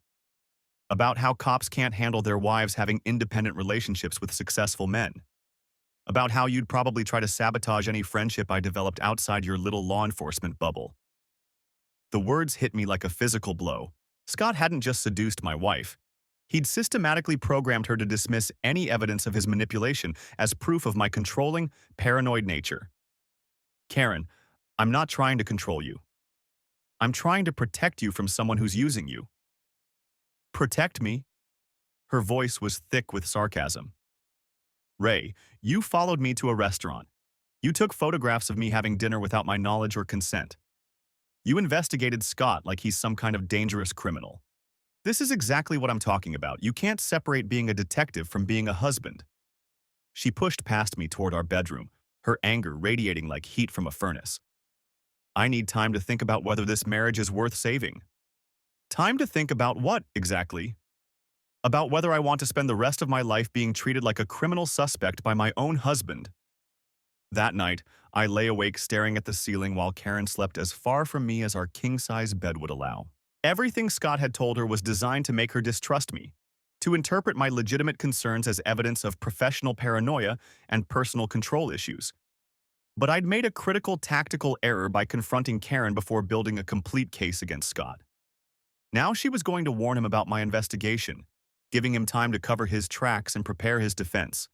"About how cops can't handle their wives having independent relationships with successful men. About how you'd probably try to sabotage any friendship I developed outside your little law enforcement bubble." The words hit me like a physical blow. Scott hadn't just seduced my wife. He'd systematically programmed her to dismiss any evidence of his manipulation as proof of my controlling, paranoid nature. "Karen, I'm not trying to control you. I'm trying to protect you from someone who's using you." Protect me? Her voice was thick with sarcasm. Ray, you followed me to a restaurant. You took photographs of me having dinner without my knowledge or consent. You investigated Scott like he's some kind of dangerous criminal. This is exactly what I'm talking about. You can't separate being a detective from being a husband. She pushed past me toward our bedroom, her anger radiating like heat from a furnace. I need time to think about whether this marriage is worth saving. Time to think about what, exactly? About whether I want to spend the rest of my life being treated like a criminal suspect by my own husband. That night, I lay awake staring at the ceiling while Karen slept as far from me as our king-size bed would allow. Everything Scott had told her was designed to make her distrust me, to interpret my legitimate concerns as evidence of professional paranoia and personal control issues. But I'd made a critical tactical error by confronting Karen before building a complete case against Scott. Now she was going to warn him about my investigation, giving him time to cover his tracks and prepare his defense.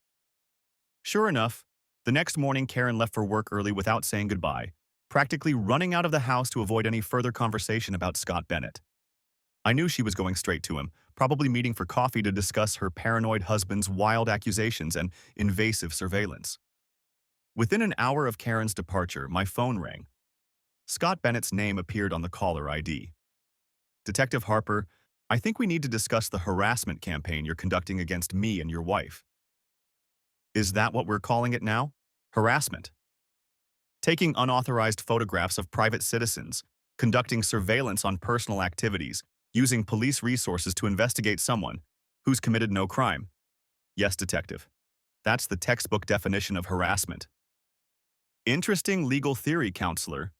Sure enough, the next morning Karen left for work early without saying goodbye, practically running out of the house to avoid any further conversation about Scott Bennett. I knew she was going straight to him, probably meeting for coffee to discuss her paranoid husband's wild accusations and invasive surveillance. Within an hour of Karen's departure, my phone rang. Scott Bennett's name appeared on the caller ID. Detective Harper, I think we need to discuss the harassment campaign you're conducting against me and your wife. Is that what we're calling it now? Harassment. Taking unauthorized photographs of private citizens, conducting surveillance on personal activities, using police resources to investigate someone who's committed no crime. Yes, detective. That's the textbook definition of harassment. Interesting legal theory, counselor.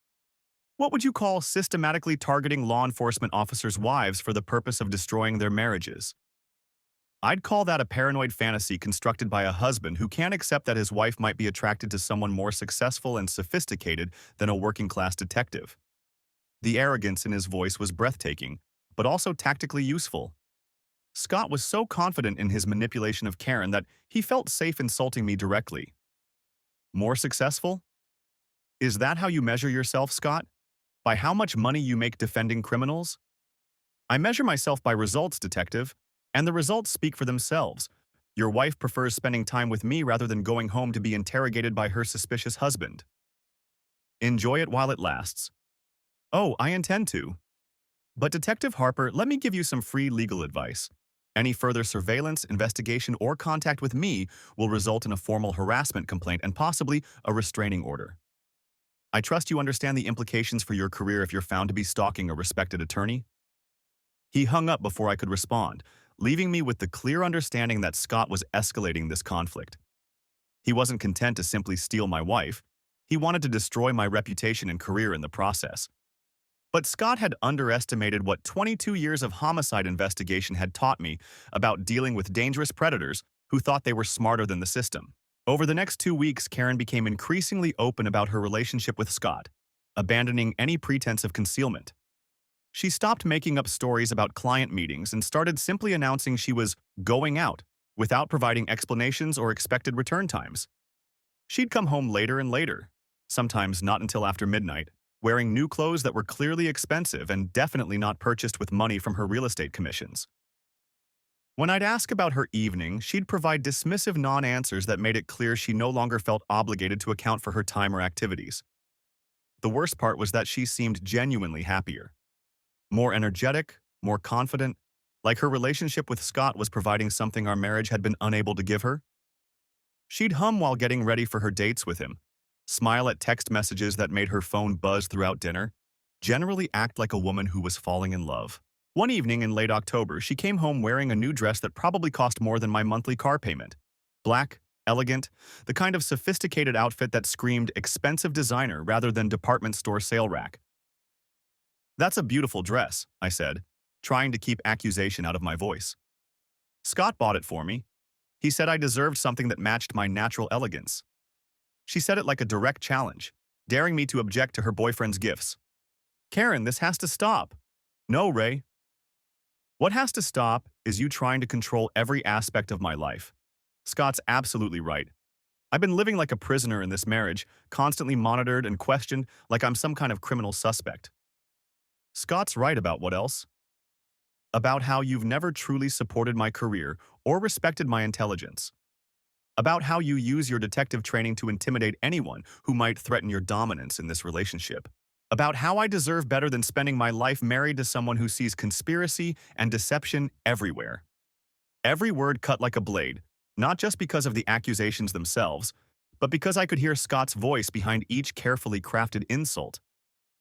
What would you call systematically targeting law enforcement officers' wives for the purpose of destroying their marriages? I'd call that a paranoid fantasy constructed by a husband who can't accept that his wife might be attracted to someone more successful and sophisticated than a working-class detective. The arrogance in his voice was breathtaking, but also tactically useful. Scott was so confident in his manipulation of Karen that he felt safe insulting me directly. More successful? Is that how you measure yourself, Scott? By how much money you make defending criminals? I measure myself by results, detective, and the results speak for themselves. Your wife prefers spending time with me rather than going home to be interrogated by her suspicious husband. Enjoy it while it lasts. Oh, I intend to. But Detective Harper, let me give you some free legal advice. Any further surveillance, investigation, or contact with me will result in a formal harassment complaint and possibly a restraining order. I trust you understand the implications for your career if you're found to be stalking a respected attorney. He hung up before I could respond, leaving me with the clear understanding that Scott was escalating this conflict. He wasn't content to simply steal my wife. He wanted to destroy my reputation and career in the process. But Scott had underestimated what 22 years of homicide investigation had taught me about dealing with dangerous predators who thought they were smarter than the system. Over the next 2 weeks, Karen became increasingly open about her relationship with Scott, abandoning any pretense of concealment. She stopped making up stories about client meetings and started simply announcing she was going out, without providing explanations or expected return times. She'd come home later and later, sometimes not until after midnight, wearing new clothes that were clearly expensive and definitely not purchased with money from her real estate commissions. When I'd ask about her evening, she'd provide dismissive non-answers that made it clear she no longer felt obligated to account for her time or activities. The worst part was that she seemed genuinely happier. More energetic, more confident, like her relationship with Scott was providing something our marriage had been unable to give her. She'd hum while getting ready for her dates with him, smile at text messages that made her phone buzz throughout dinner, generally act like a woman who was falling in love. One evening in late October, she came home wearing a new dress that probably cost more than my monthly car payment. Black, elegant, the kind of sophisticated outfit that screamed expensive designer rather than department store sale rack. "That's a beautiful dress," I said, trying to keep accusation out of my voice. "Scott bought it for me. He said I deserved something that matched my natural elegance." She said it like a direct challenge, daring me to object to her boyfriend's gifts. "Karen, this has to stop." "No, Ray. What has to stop is you trying to control every aspect of my life." Scott's absolutely right. I've been living like a prisoner in this marriage, constantly monitored and questioned like I'm some kind of criminal suspect. Scott's right about what else? About how you've never truly supported my career or respected my intelligence. About how you use your detective training to intimidate anyone who might threaten your dominance in this relationship. About how I deserve better than spending my life married to someone who sees conspiracy and deception everywhere. Every word cut like a blade, not just because of the accusations themselves, but because I could hear Scott's voice behind each carefully crafted insult.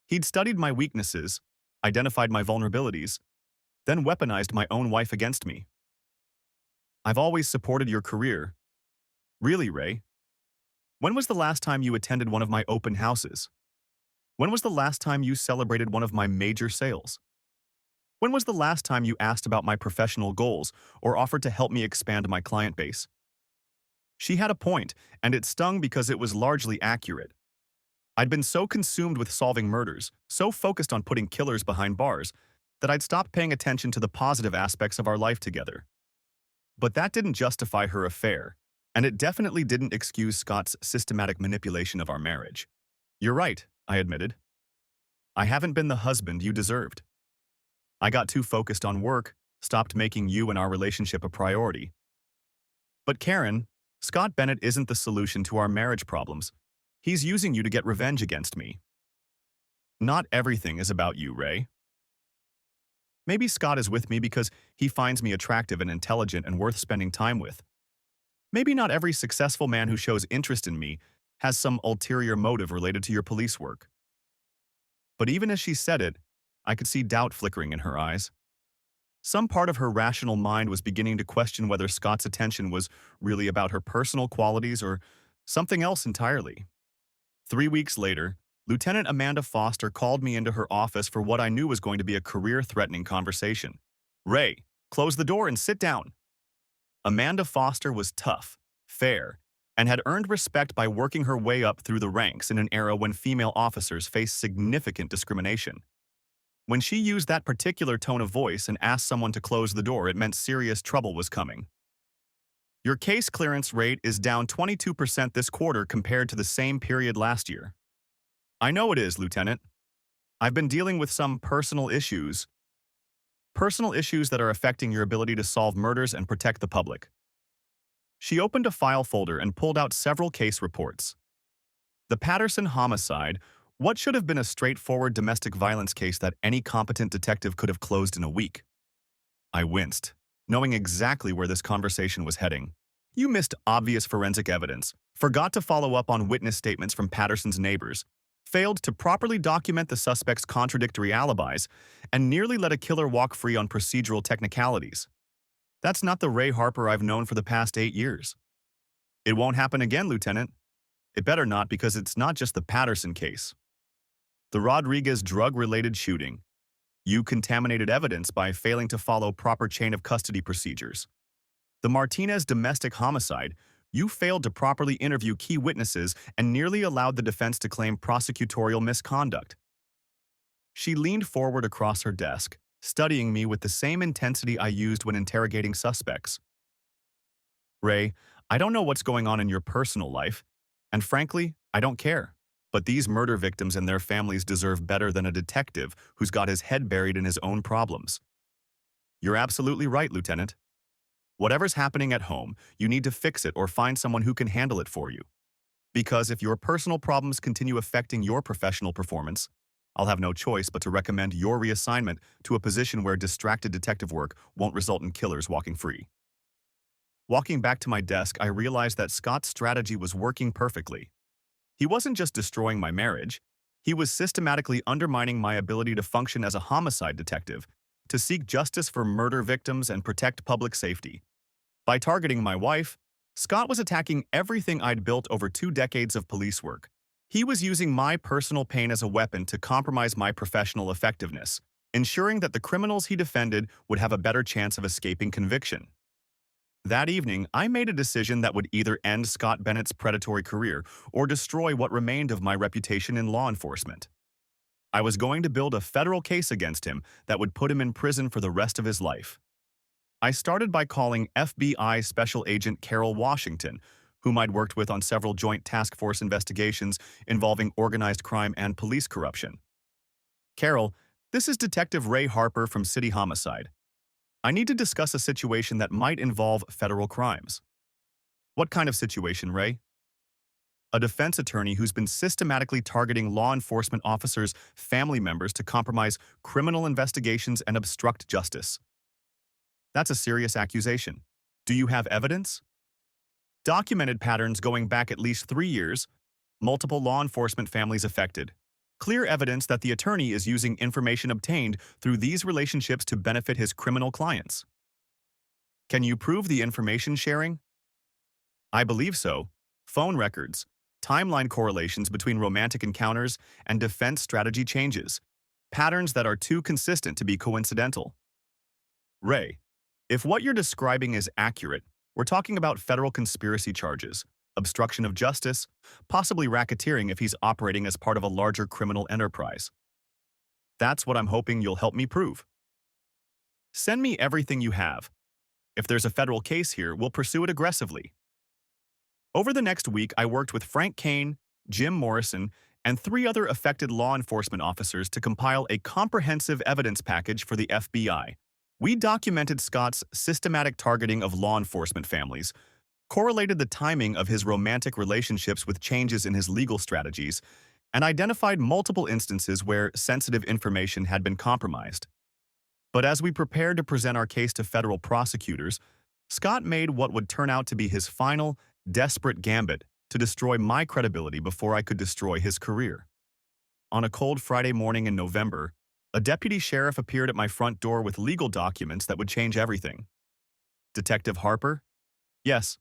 He'd studied my weaknesses, identified my vulnerabilities, then weaponized my own wife against me. I've always supported your career. Really, Ray? When was the last time you attended one of my open houses? When was the last time you celebrated one of my major sales? When was the last time you asked about my professional goals or offered to help me expand my client base? She had a point, and it stung because it was largely accurate. I'd been so consumed with solving murders, so focused on putting killers behind bars, that I'd stopped paying attention to the positive aspects of our life together. But that didn't justify her affair, and it definitely didn't excuse Scott's systematic manipulation of our marriage. You're right, I admitted. I haven't been the husband you deserved. I got too focused on work, stopped making you and our relationship a priority. But Karen, Scott Bennett isn't the solution to our marriage problems. He's using you to get revenge against me. Not everything is about you, Ray. Maybe Scott is with me because he finds me attractive and intelligent and worth spending time with. Maybe not every successful man who shows interest in me has some ulterior motive related to your police work. But even as she said it, I could see doubt flickering in her eyes. Some part of her rational mind was beginning to question whether Scott's attention was really about her personal qualities or something else entirely. 3 weeks later, Lieutenant Amanda Foster called me into her office for what I knew was going to be a career-threatening conversation. Ray, close the door and sit down. Amanda Foster was tough, fair, and had earned respect by working her way up through the ranks in an era when female officers faced significant discrimination. When she used that particular tone of voice and asked someone to close the door, it meant serious trouble was coming. Your case clearance rate is down 22% this quarter compared to the same period last year. I know it is, Lieutenant. I've been dealing with some personal issues that are affecting your ability to solve murders and protect the public. She opened a file folder and pulled out several case reports. The Patterson homicide, what should have been a straightforward domestic violence case that any competent detective could have closed in a week. I winced, knowing exactly where this conversation was heading. You missed obvious forensic evidence, forgot to follow up on witness statements from Patterson's neighbors, failed to properly document the suspect's contradictory alibis, and nearly let a killer walk free on procedural technicalities. That's not the Ray Harper I've known for the past 8 years. It won't happen again, Lieutenant. It better not, because it's not just the Patterson case. The Rodriguez drug-related shooting. You contaminated evidence by failing to follow proper chain of custody procedures. The Martinez domestic homicide. You failed to properly interview key witnesses and nearly allowed the defense to claim prosecutorial misconduct. She leaned forward across her desk, studying me with the same intensity I used when interrogating suspects. Ray, I don't know what's going on in your personal life, and frankly, I don't care. But these murder victims and their families deserve better than a detective who's got his head buried in his own problems. You're absolutely right, Lieutenant. Whatever's happening at home, you need to fix it or find someone who can handle it for you. Because if your personal problems continue affecting your professional performance, I'll have no choice but to recommend your reassignment to a position where distracted detective work won't result in killers walking free. Walking back to my desk, I realized that Scott's strategy was working perfectly. He wasn't just destroying my marriage, he was systematically undermining my ability to function as a homicide detective, to seek justice for murder victims and protect public safety. By targeting my wife, Scott was attacking everything I'd built over 2 decades of police work. He was using my personal pain as a weapon to compromise my professional effectiveness, ensuring that the criminals he defended would have a better chance of escaping conviction. That evening, I made a decision that would either end Scott Bennett's predatory career or destroy what remained of my reputation in law enforcement. I was going to build a federal case against him that would put him in prison for the rest of his life. I started by calling FBI Special Agent Carol Washington, whom I'd worked with on several joint task force investigations involving organized crime and police corruption. Carol, this is Detective Ray Harper from City Homicide. I need to discuss a situation that might involve federal crimes. What kind of situation, Ray? A defense attorney who's been systematically targeting law enforcement officers' family members to compromise criminal investigations and obstruct justice. That's a serious accusation. Do you have evidence? Documented patterns going back at least 3 years, multiple law enforcement families affected. Clear evidence that the attorney is using information obtained through these relationships to benefit his criminal clients. Can you prove the information sharing? I believe so. Phone records, timeline correlations between romantic encounters and defense strategy changes, patterns that are too consistent to be coincidental. Ray, if what you're describing is accurate, we're talking about federal conspiracy charges, obstruction of justice, possibly racketeering if he's operating as part of a larger criminal enterprise. That's what I'm hoping you'll help me prove. Send me everything you have. If there's a federal case here, we'll pursue it aggressively. Over the next week, I worked with Frank Kane, Jim Morrison, and 3 other affected law enforcement officers to compile a comprehensive evidence package for the FBI. We documented Scott's systematic targeting of law enforcement families, correlated the timing of his romantic relationships with changes in his legal strategies, and identified multiple instances where sensitive information had been compromised. But as we prepared to present our case to federal prosecutors, Scott made what would turn out to be his final, desperate gambit to destroy my credibility before I could destroy his career. On a cold Friday morning in November, a deputy sheriff appeared at my front door with legal documents that would change everything. Detective Harper? Yes.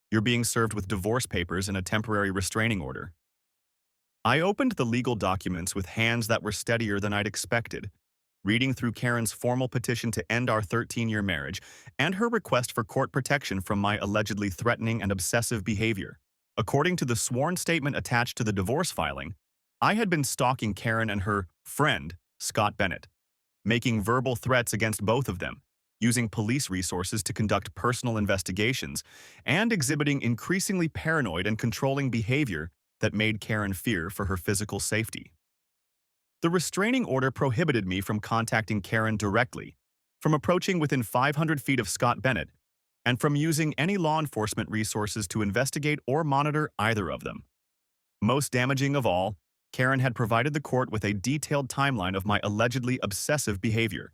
You're being served with divorce papers and a temporary restraining order. I opened the legal documents with hands that were steadier than I'd expected, reading through Karen's formal petition to end our 13-year marriage and her request for court protection from my allegedly threatening and obsessive behavior. According to the sworn statement attached to the divorce filing, I had been stalking Karen and her friend, Scott Bennett, making verbal threats against both of them, using police resources to conduct personal investigations, and exhibiting increasingly paranoid and controlling behavior that made Karen fear for her physical safety. The restraining order prohibited me from contacting Karen directly, from approaching within 500 feet of Scott Bennett, and from using any law enforcement resources to investigate or monitor either of them. Most damaging of all, Karen had provided the court with a detailed timeline of my allegedly obsessive behavior,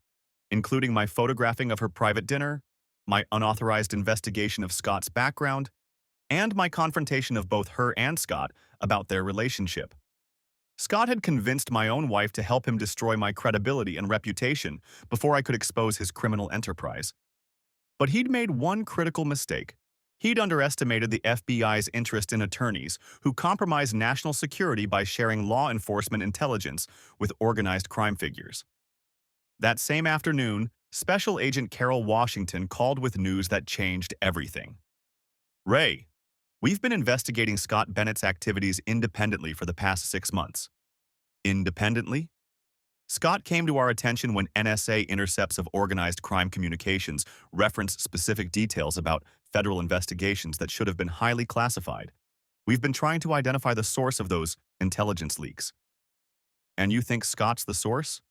including my photographing of her private dinner, my unauthorized investigation of Scott's background, and my confrontation of both her and Scott about their relationship. Scott had convinced my own wife to help him destroy my credibility and reputation before I could expose his criminal enterprise. But he'd made one critical mistake. He'd underestimated the FBI's interest in attorneys who compromise national security by sharing law enforcement intelligence with organized crime figures. That same afternoon, Special Agent Carol Washington called with news that changed everything. Ray, we've been investigating Scott Bennett's activities independently for the past 6 months. Independently? Scott came to our attention when NSA intercepts of organized crime communications referenced specific details about federal investigations that should have been highly classified. We've been trying to identify the source of those intelligence leaks. And you think Scott's the source?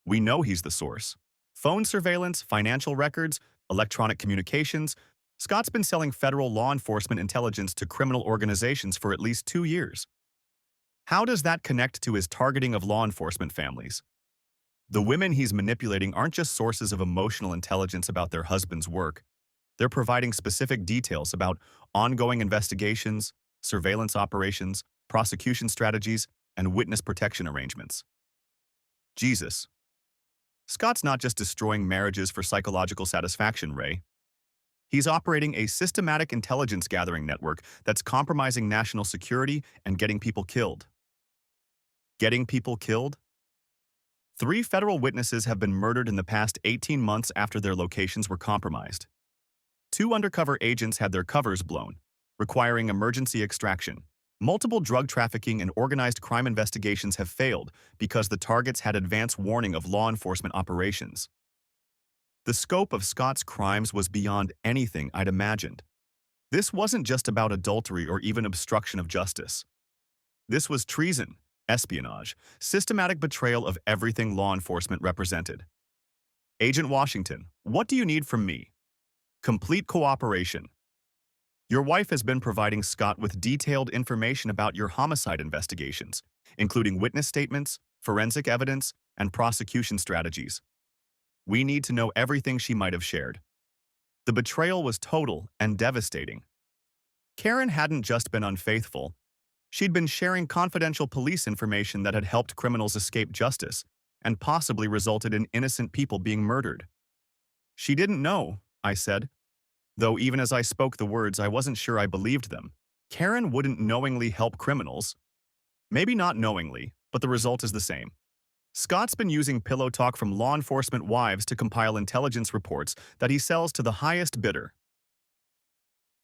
We know he's the source. Phone surveillance, financial records, electronic communications. Scott's been selling federal law enforcement intelligence to criminal organizations for at least 2 years. How does that connect to his targeting of law enforcement families? The women he's manipulating aren't just sources of emotional intelligence about their husband's work. They're providing specific details about ongoing investigations, surveillance operations, prosecution strategies, and witness protection arrangements. Jesus. Scott's not just destroying marriages for psychological satisfaction, Ray. He's operating a systematic intelligence gathering network that's compromising national security and getting people killed. Getting people killed? 3 federal witnesses have been murdered in the past 18 months after their locations were compromised. 2 undercover agents had their covers blown, requiring emergency extraction. Multiple drug trafficking and organized crime investigations have failed because the targets had advance warning of law enforcement operations. The scope of Scott's crimes was beyond anything I'd imagined. This wasn't just about adultery or even obstruction of justice. This was treason, espionage, systematic betrayal of everything law enforcement represented. Agent Washington, what do you need from me? Complete cooperation. Your wife has been providing Scott with detailed information about your homicide investigations, including witness statements, forensic evidence, and prosecution strategies. We need to know everything she might have shared. The betrayal was total and devastating. Karen hadn't just been unfaithful. She'd been sharing confidential police information that had helped criminals escape justice and possibly resulted in innocent people being murdered. She didn't know, I said, though even as I spoke the words, I wasn't sure I believed them. Karen wouldn't knowingly help criminals. Maybe not knowingly, but the result is the same. Scott's been using pillow talk from law enforcement wives to compile intelligence reports that he sells to the highest bidder.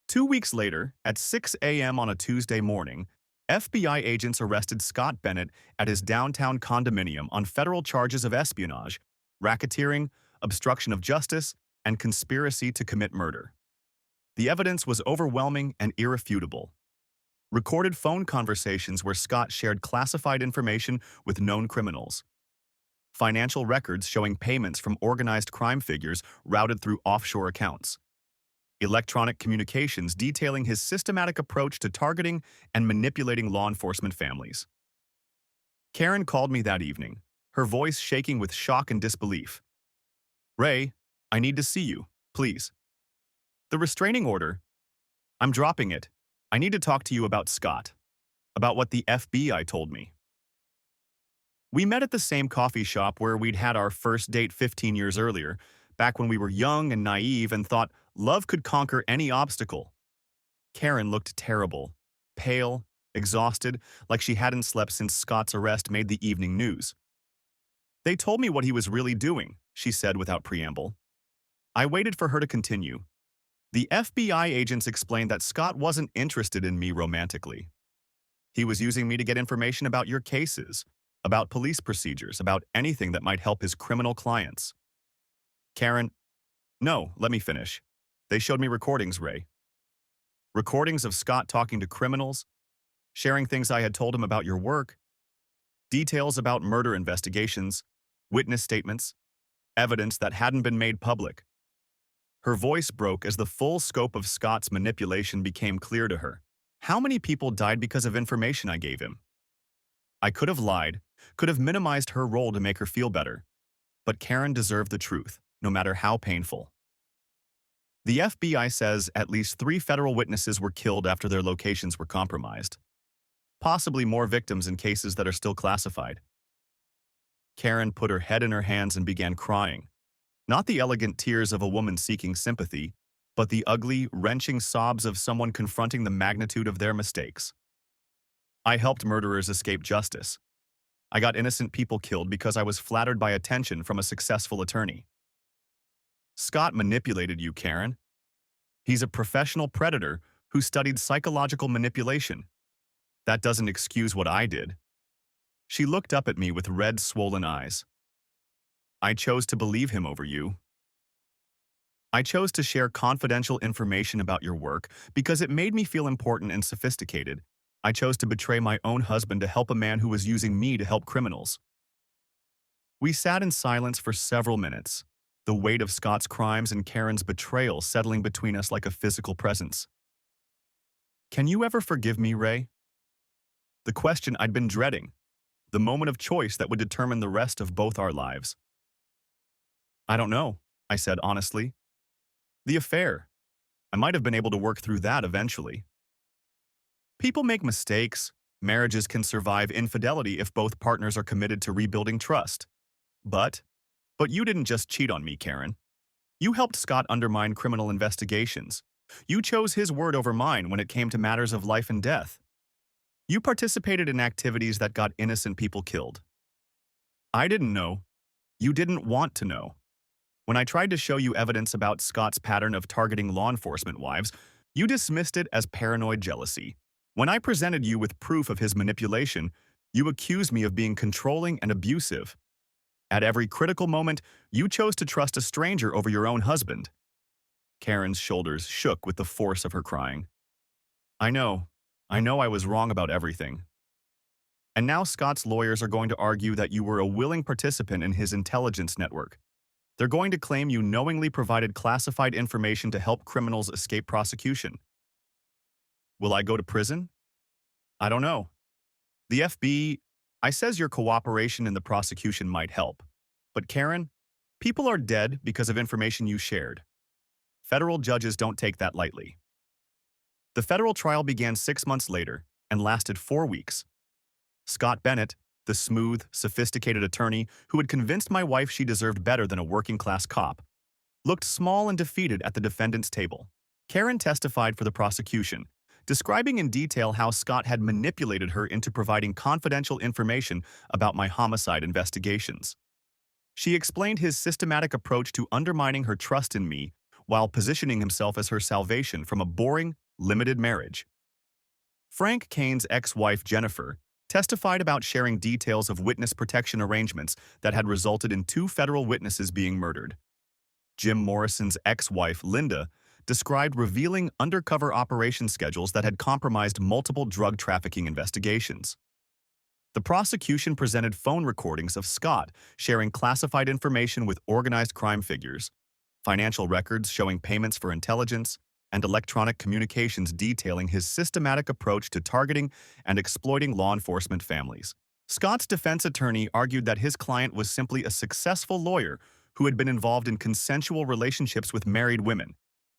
2 weeks later, at 6 a.m. on a Tuesday morning, FBI agents arrested Scott Bennett at his downtown condominium on federal charges of espionage, racketeering, obstruction of justice, and conspiracy to commit murder. The evidence was overwhelming and irrefutable. Recorded phone conversations where Scott shared classified information with known criminals. Financial records showing payments from organized crime figures routed through offshore accounts. Electronic communications detailing his systematic approach to targeting and manipulating law enforcement families. Karen called me that evening, her voice shaking with shock and disbelief. "Ray, I need to see you, please." "The restraining order? I'm dropping it. I need to talk to you about Scott, about what the FBI told me." We met at the same coffee shop where we'd had our first date 15 years earlier, back when we were young and naive and thought love could conquer any obstacle. Karen looked terrible, pale, exhausted, like she hadn't slept since Scott's arrest made the evening news. "They told me what he was really doing," she said without preamble. I waited for her to continue. "The FBI agents explained that Scott wasn't interested in me romantically. He was using me to get information about your cases, about police procedures, about anything that might help his criminal clients." Karen, "No, let me finish. They showed me recordings, Ray. Recordings of Scott talking to criminals, sharing things I had told him about your work, details about murder investigations, witness statements, evidence that hadn't been made public." Her voice broke as the full scope of Scott's manipulation became clear to her. How many people died because of information I gave him? I could have lied, could have minimized her role to make her feel better. But Karen deserved the truth, no matter how painful. The FBI says at least 3 federal witnesses were killed after their locations were compromised. Possibly more victims in cases that are still classified. Karen put her head in her hands and began crying. Not the elegant tears of a woman seeking sympathy, but the ugly, wrenching sobs of someone confronting the magnitude of their mistakes. "I helped murderers escape justice. I got innocent people killed because I was flattered by attention from a successful attorney." Scott manipulated you, Karen. He's a professional predator who studied psychological manipulation. That doesn't excuse what I did. She looked up at me with red, swollen eyes. "I chose to believe him over you. I chose to share confidential information about your work because it made me feel important and sophisticated. I chose to betray my own husband to help a man who was using me to help criminals." We sat in silence for several minutes, the weight of Scott's crimes and Karen's betrayal settling between us like a physical presence. "Can you ever forgive me, Ray?" The question I'd been dreading, the moment of choice that would determine the rest of both our lives. "I don't know," I said honestly. "The affair. I might have been able to work through that eventually. People make mistakes. Marriages can survive infidelity if both partners are committed to rebuilding trust. But you didn't just cheat on me, Karen. You helped Scott undermine criminal investigations. You chose his word over mine when it came to matters of life and death. You participated in activities that got innocent people killed. I didn't know. You didn't want to know. When I tried to show you evidence about Scott's pattern of targeting law enforcement wives, you dismissed it as paranoid jealousy. When I presented you with proof of his manipulation, you accused me of being controlling and abusive. At every critical moment, you chose to trust a stranger over your own husband." Karen's shoulders shook with the force of her crying. I know I was wrong about everything. And now Scott's lawyers are going to argue that you were a willing participant in his intelligence network. They're going to claim you knowingly provided classified information to help criminals escape prosecution. Will I go to prison? I don't know. The FBI says your cooperation in the prosecution might help. But Karen, people are dead because of information you shared. Federal judges don't take that lightly. The federal trial began 6 months later and lasted 4 weeks. Scott Bennett, the smooth, sophisticated attorney who had convinced my wife she deserved better than a working-class cop, looked small and defeated at the defendant's table. Karen testified for the prosecution, describing in detail how Scott had manipulated her into providing confidential information about my homicide investigations. She explained his systematic approach to undermining her trust in me while positioning himself as her salvation from a boring, limited marriage. Frank Kane's ex-wife, Jennifer, testified about sharing details of witness protection arrangements that had resulted in 2 federal witnesses being murdered. Jim Morrison's ex-wife, Linda, described revealing undercover operation schedules that had compromised multiple drug trafficking investigations. The prosecution presented phone recordings of Scott sharing classified information with organized crime figures, financial records showing payments for intelligence, and electronic communications detailing his systematic approach to targeting and exploiting law enforcement families. Scott's defense attorney argued that his client was simply a successful lawyer who had been involved in consensual relationships with married women,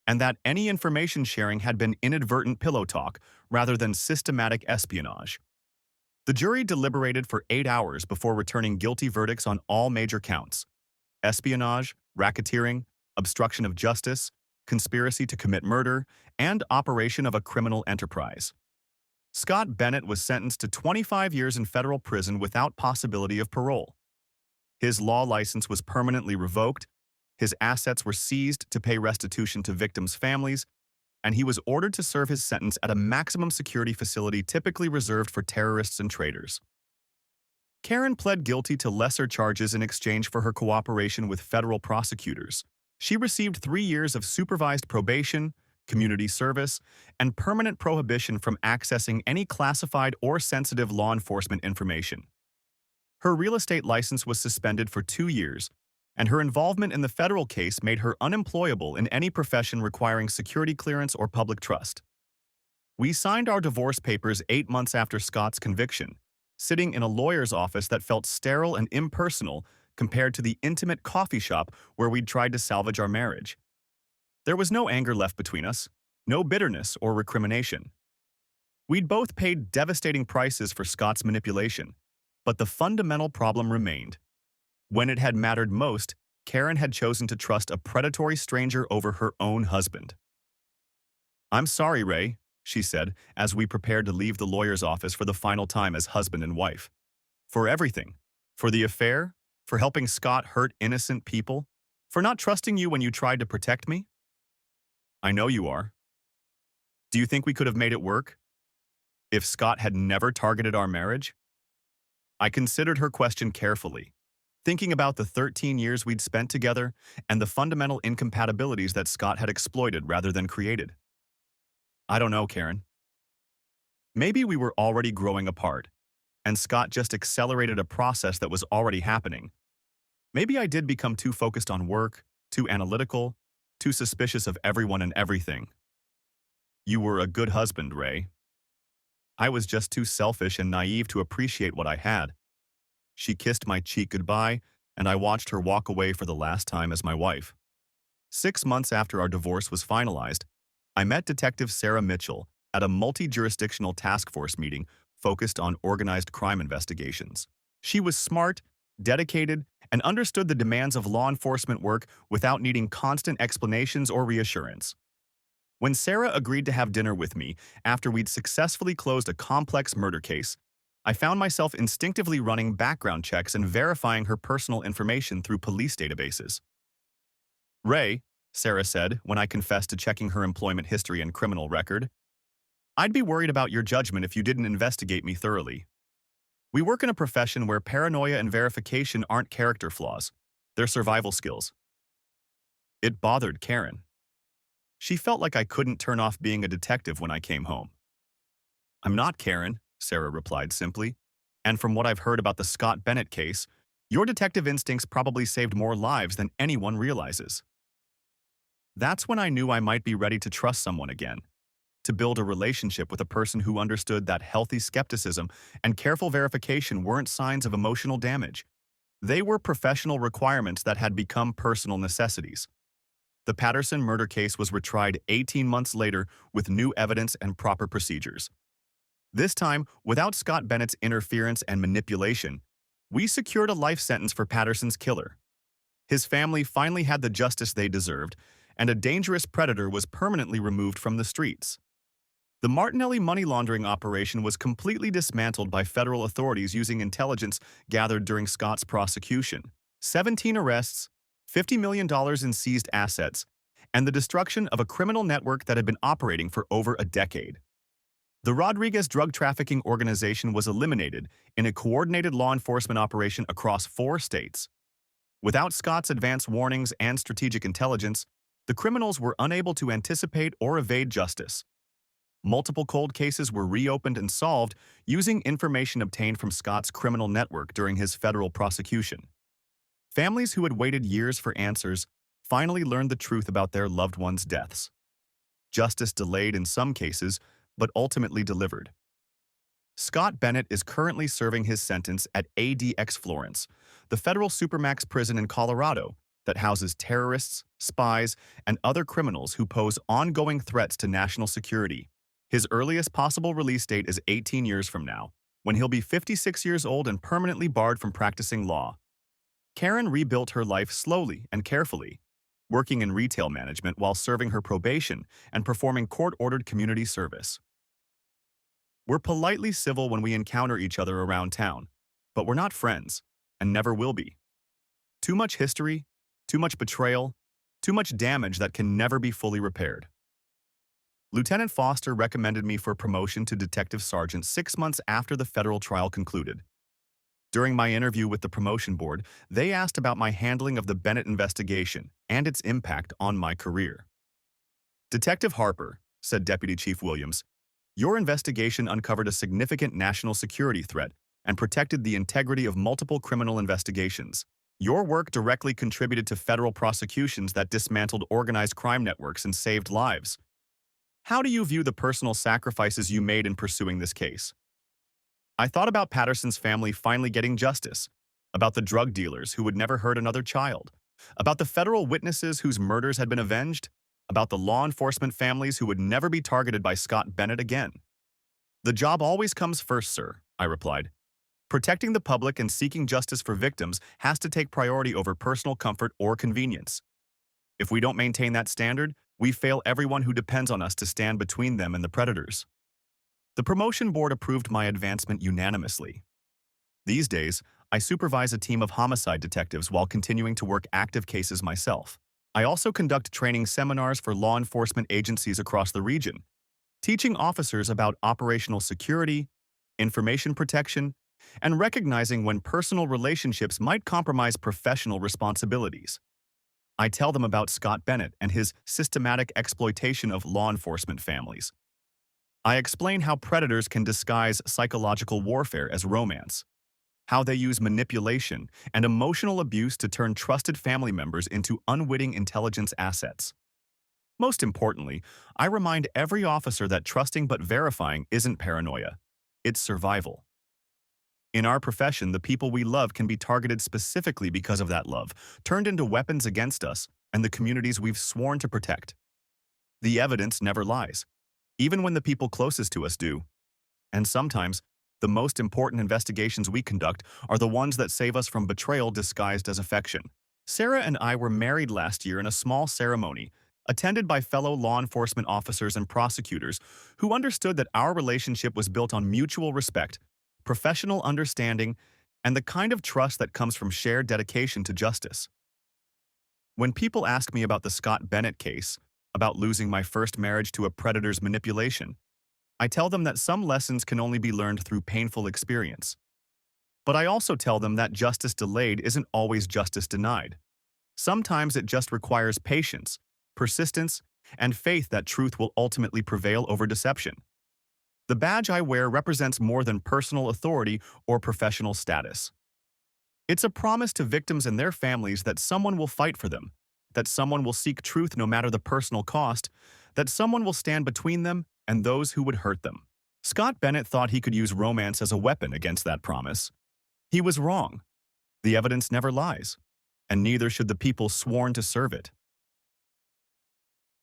and that any information sharing had been inadvertent pillow talk rather than systematic espionage. The jury deliberated for 8 hours before returning guilty verdicts on all major counts: espionage, racketeering, obstruction of justice, conspiracy to commit murder, and operation of a criminal enterprise. Scott Bennett was sentenced to 25 years in federal prison without possibility of parole. His law license was permanently revoked, his assets were seized to pay restitution to victims' families, and he was ordered to serve his sentence at a maximum security facility typically reserved for terrorists and traitors. Karen pled guilty to lesser charges in exchange for her cooperation with federal prosecutors. She received 3 years of supervised probation, community service, and permanent prohibition from accessing any classified or sensitive law enforcement information. Her real estate license was suspended for 2 years, and her involvement in the federal case made her unemployable in any profession requiring security clearance or public trust. We signed our divorce papers 8 months after Scott's conviction, sitting in a lawyer's office that felt sterile and impersonal compared to the intimate coffee shop where we'd tried to salvage our marriage. There was no anger left between us, no bitterness or recrimination. We'd both paid devastating prices for Scott's manipulation, but the fundamental problem remained. When it had mattered most, Karen had chosen to trust a predatory stranger over her own husband. "I'm sorry, Ray," she said, as we prepared to leave the lawyer's office for the final time as husband and wife. "For everything. For the affair, for helping Scott hurt innocent people, for not trusting you when you tried to protect me." "I know you are. Do you think we could have made it work? If Scott had never targeted our marriage?" I considered her question carefully, thinking about the 13 years we'd spent together and the fundamental incompatibilities that Scott had exploited rather than created. "I don't know, Karen. Maybe we were already growing apart, and Scott just accelerated a process that was already happening. Maybe I did become too focused on work, too analytical, too suspicious of everyone and everything. You were a good husband, Ray. I was just too selfish and naive to appreciate what I had." She kissed my cheek goodbye, and I watched her walk away for the last time as my wife. 6 months after our divorce was finalized, I met Detective Sarah Mitchell at a multi-jurisdictional task force meeting focused on organized crime investigations. She was smart, dedicated, and understood the demands of law enforcement work without needing constant explanations or reassurance. When Sarah agreed to have dinner with me after we'd successfully closed a complex murder case, I found myself instinctively running background checks and verifying her personal information through police databases. "Ray," Sarah said when I confessed to checking her employment history and criminal record, "I'd be worried about your judgment if you didn't investigate me thoroughly. We work in a profession where paranoia and verification aren't character flaws, they're survival skills." It bothered Karen. She felt like I couldn't turn off being a detective when I came home. "I'm not, Karen," Sarah replied simply. "And from what I've heard about the Scott Bennett case, Your detective instincts probably saved more lives than anyone realizes. That's when I knew I might be ready to trust someone again, to build a relationship with a person who understood that healthy skepticism and careful verification weren't signs of emotional damage. They were professional requirements that had become personal necessities. The Patterson murder case was retried 18 months later with new evidence and proper procedures. This time, without Scott Bennett's interference and manipulation, we secured a life sentence for Patterson's killer. His family finally had the justice they deserved, and a dangerous predator was permanently removed from the streets. The Martinelli money laundering operation was completely dismantled by federal authorities using intelligence gathered during Scott's prosecution. 17 arrests, $50 million in seized assets, and the destruction of a criminal network that had been operating for over a decade. The Rodriguez drug trafficking organization was eliminated in a coordinated law enforcement operation across 4 states. Without Scott's advance warnings and strategic intelligence, the criminals were unable to anticipate or evade justice. Multiple cold cases were reopened and solved using information obtained from Scott's criminal network during his federal prosecution. Families who had waited years for answers finally learned the truth about their loved ones' deaths. Justice delayed in some cases, but ultimately delivered. Scott Bennett is currently serving his sentence at ADX Florence, the federal supermax prison in Colorado that houses terrorists, spies, and other criminals who pose ongoing threats to national security. His earliest possible release date is 18 years from now, when he'll be 56 years old and permanently barred from practicing law. Karen rebuilt her life slowly and carefully, working in retail management while serving her probation and performing court-ordered community service. We're politely civil when we encounter each other around town, but we're not friends, and never will be. Too much history, too much betrayal, too much damage that can never be fully repaired. Lieutenant Foster recommended me for promotion to detective sergeant 6 months after the federal trial concluded. During my interview with the promotion board, they asked about my handling of the Bennett investigation and its impact on my career. "Detective Harper," said Deputy Chief Williams, "your investigation uncovered a significant national security threat and protected the integrity of multiple criminal investigations. Your work directly contributed to federal prosecutions that dismantled organized crime networks and saved lives. How do you view the personal sacrifices you made in pursuing this case?" I thought about Patterson's family finally getting justice, about the drug dealers who would never hurt another child, about the federal witnesses whose murders had been avenged, about the law enforcement families who would never be targeted by Scott Bennett again. "The job always comes first, sir," I replied. "Protecting the public and seeking justice for victims has to take priority over personal comfort or convenience. If we don't maintain that standard, we fail everyone who depends on us to stand between them and the predators." The promotion board approved my advancement unanimously. These days, I supervise a team of homicide detectives while continuing to work active cases myself. I also conduct training seminars for law enforcement agencies across the region, teaching officers about operational security, information protection, and recognizing when personal relationships might compromise professional responsibilities. I tell them about Scott Bennett and his systematic exploitation of law enforcement families. I explain how predators can disguise psychological warfare as romance, how they use manipulation and emotional abuse to turn trusted family members into unwitting intelligence assets. Most importantly, I remind every officer that trusting but verifying isn't paranoia, it's survival. In our profession, the people we love can be targeted specifically because of that love, turned into weapons against us and the communities we've sworn to protect. The evidence never lies, even when the people closest to us do. And sometimes, the most important investigations we conduct are the ones that save us from betrayal disguised as affection. Sarah and I were married last year in a small ceremony, attended by fellow law enforcement officers and prosecutors who understood that our relationship was built on mutual respect, professional understanding, and the kind of trust that comes from shared dedication to justice. When people ask me about the Scott Bennett case, about losing my first marriage to a predator's manipulation, I tell them that some lessons can only be learned through painful experience. But I also tell them that justice delayed isn't always justice denied. Sometimes it just requires patience, persistence, and faith that truth will ultimately prevail over deception. The badge I wear represents more than personal authority or professional status. It's a promise to victims and their families that someone will fight for them, that someone will seek truth no matter the personal cost, that someone will stand between them and those who would hurt them. Scott Bennett thought he could use romance as a weapon against that promise. He was wrong. The evidence never lies, and neither should the people sworn to serve it.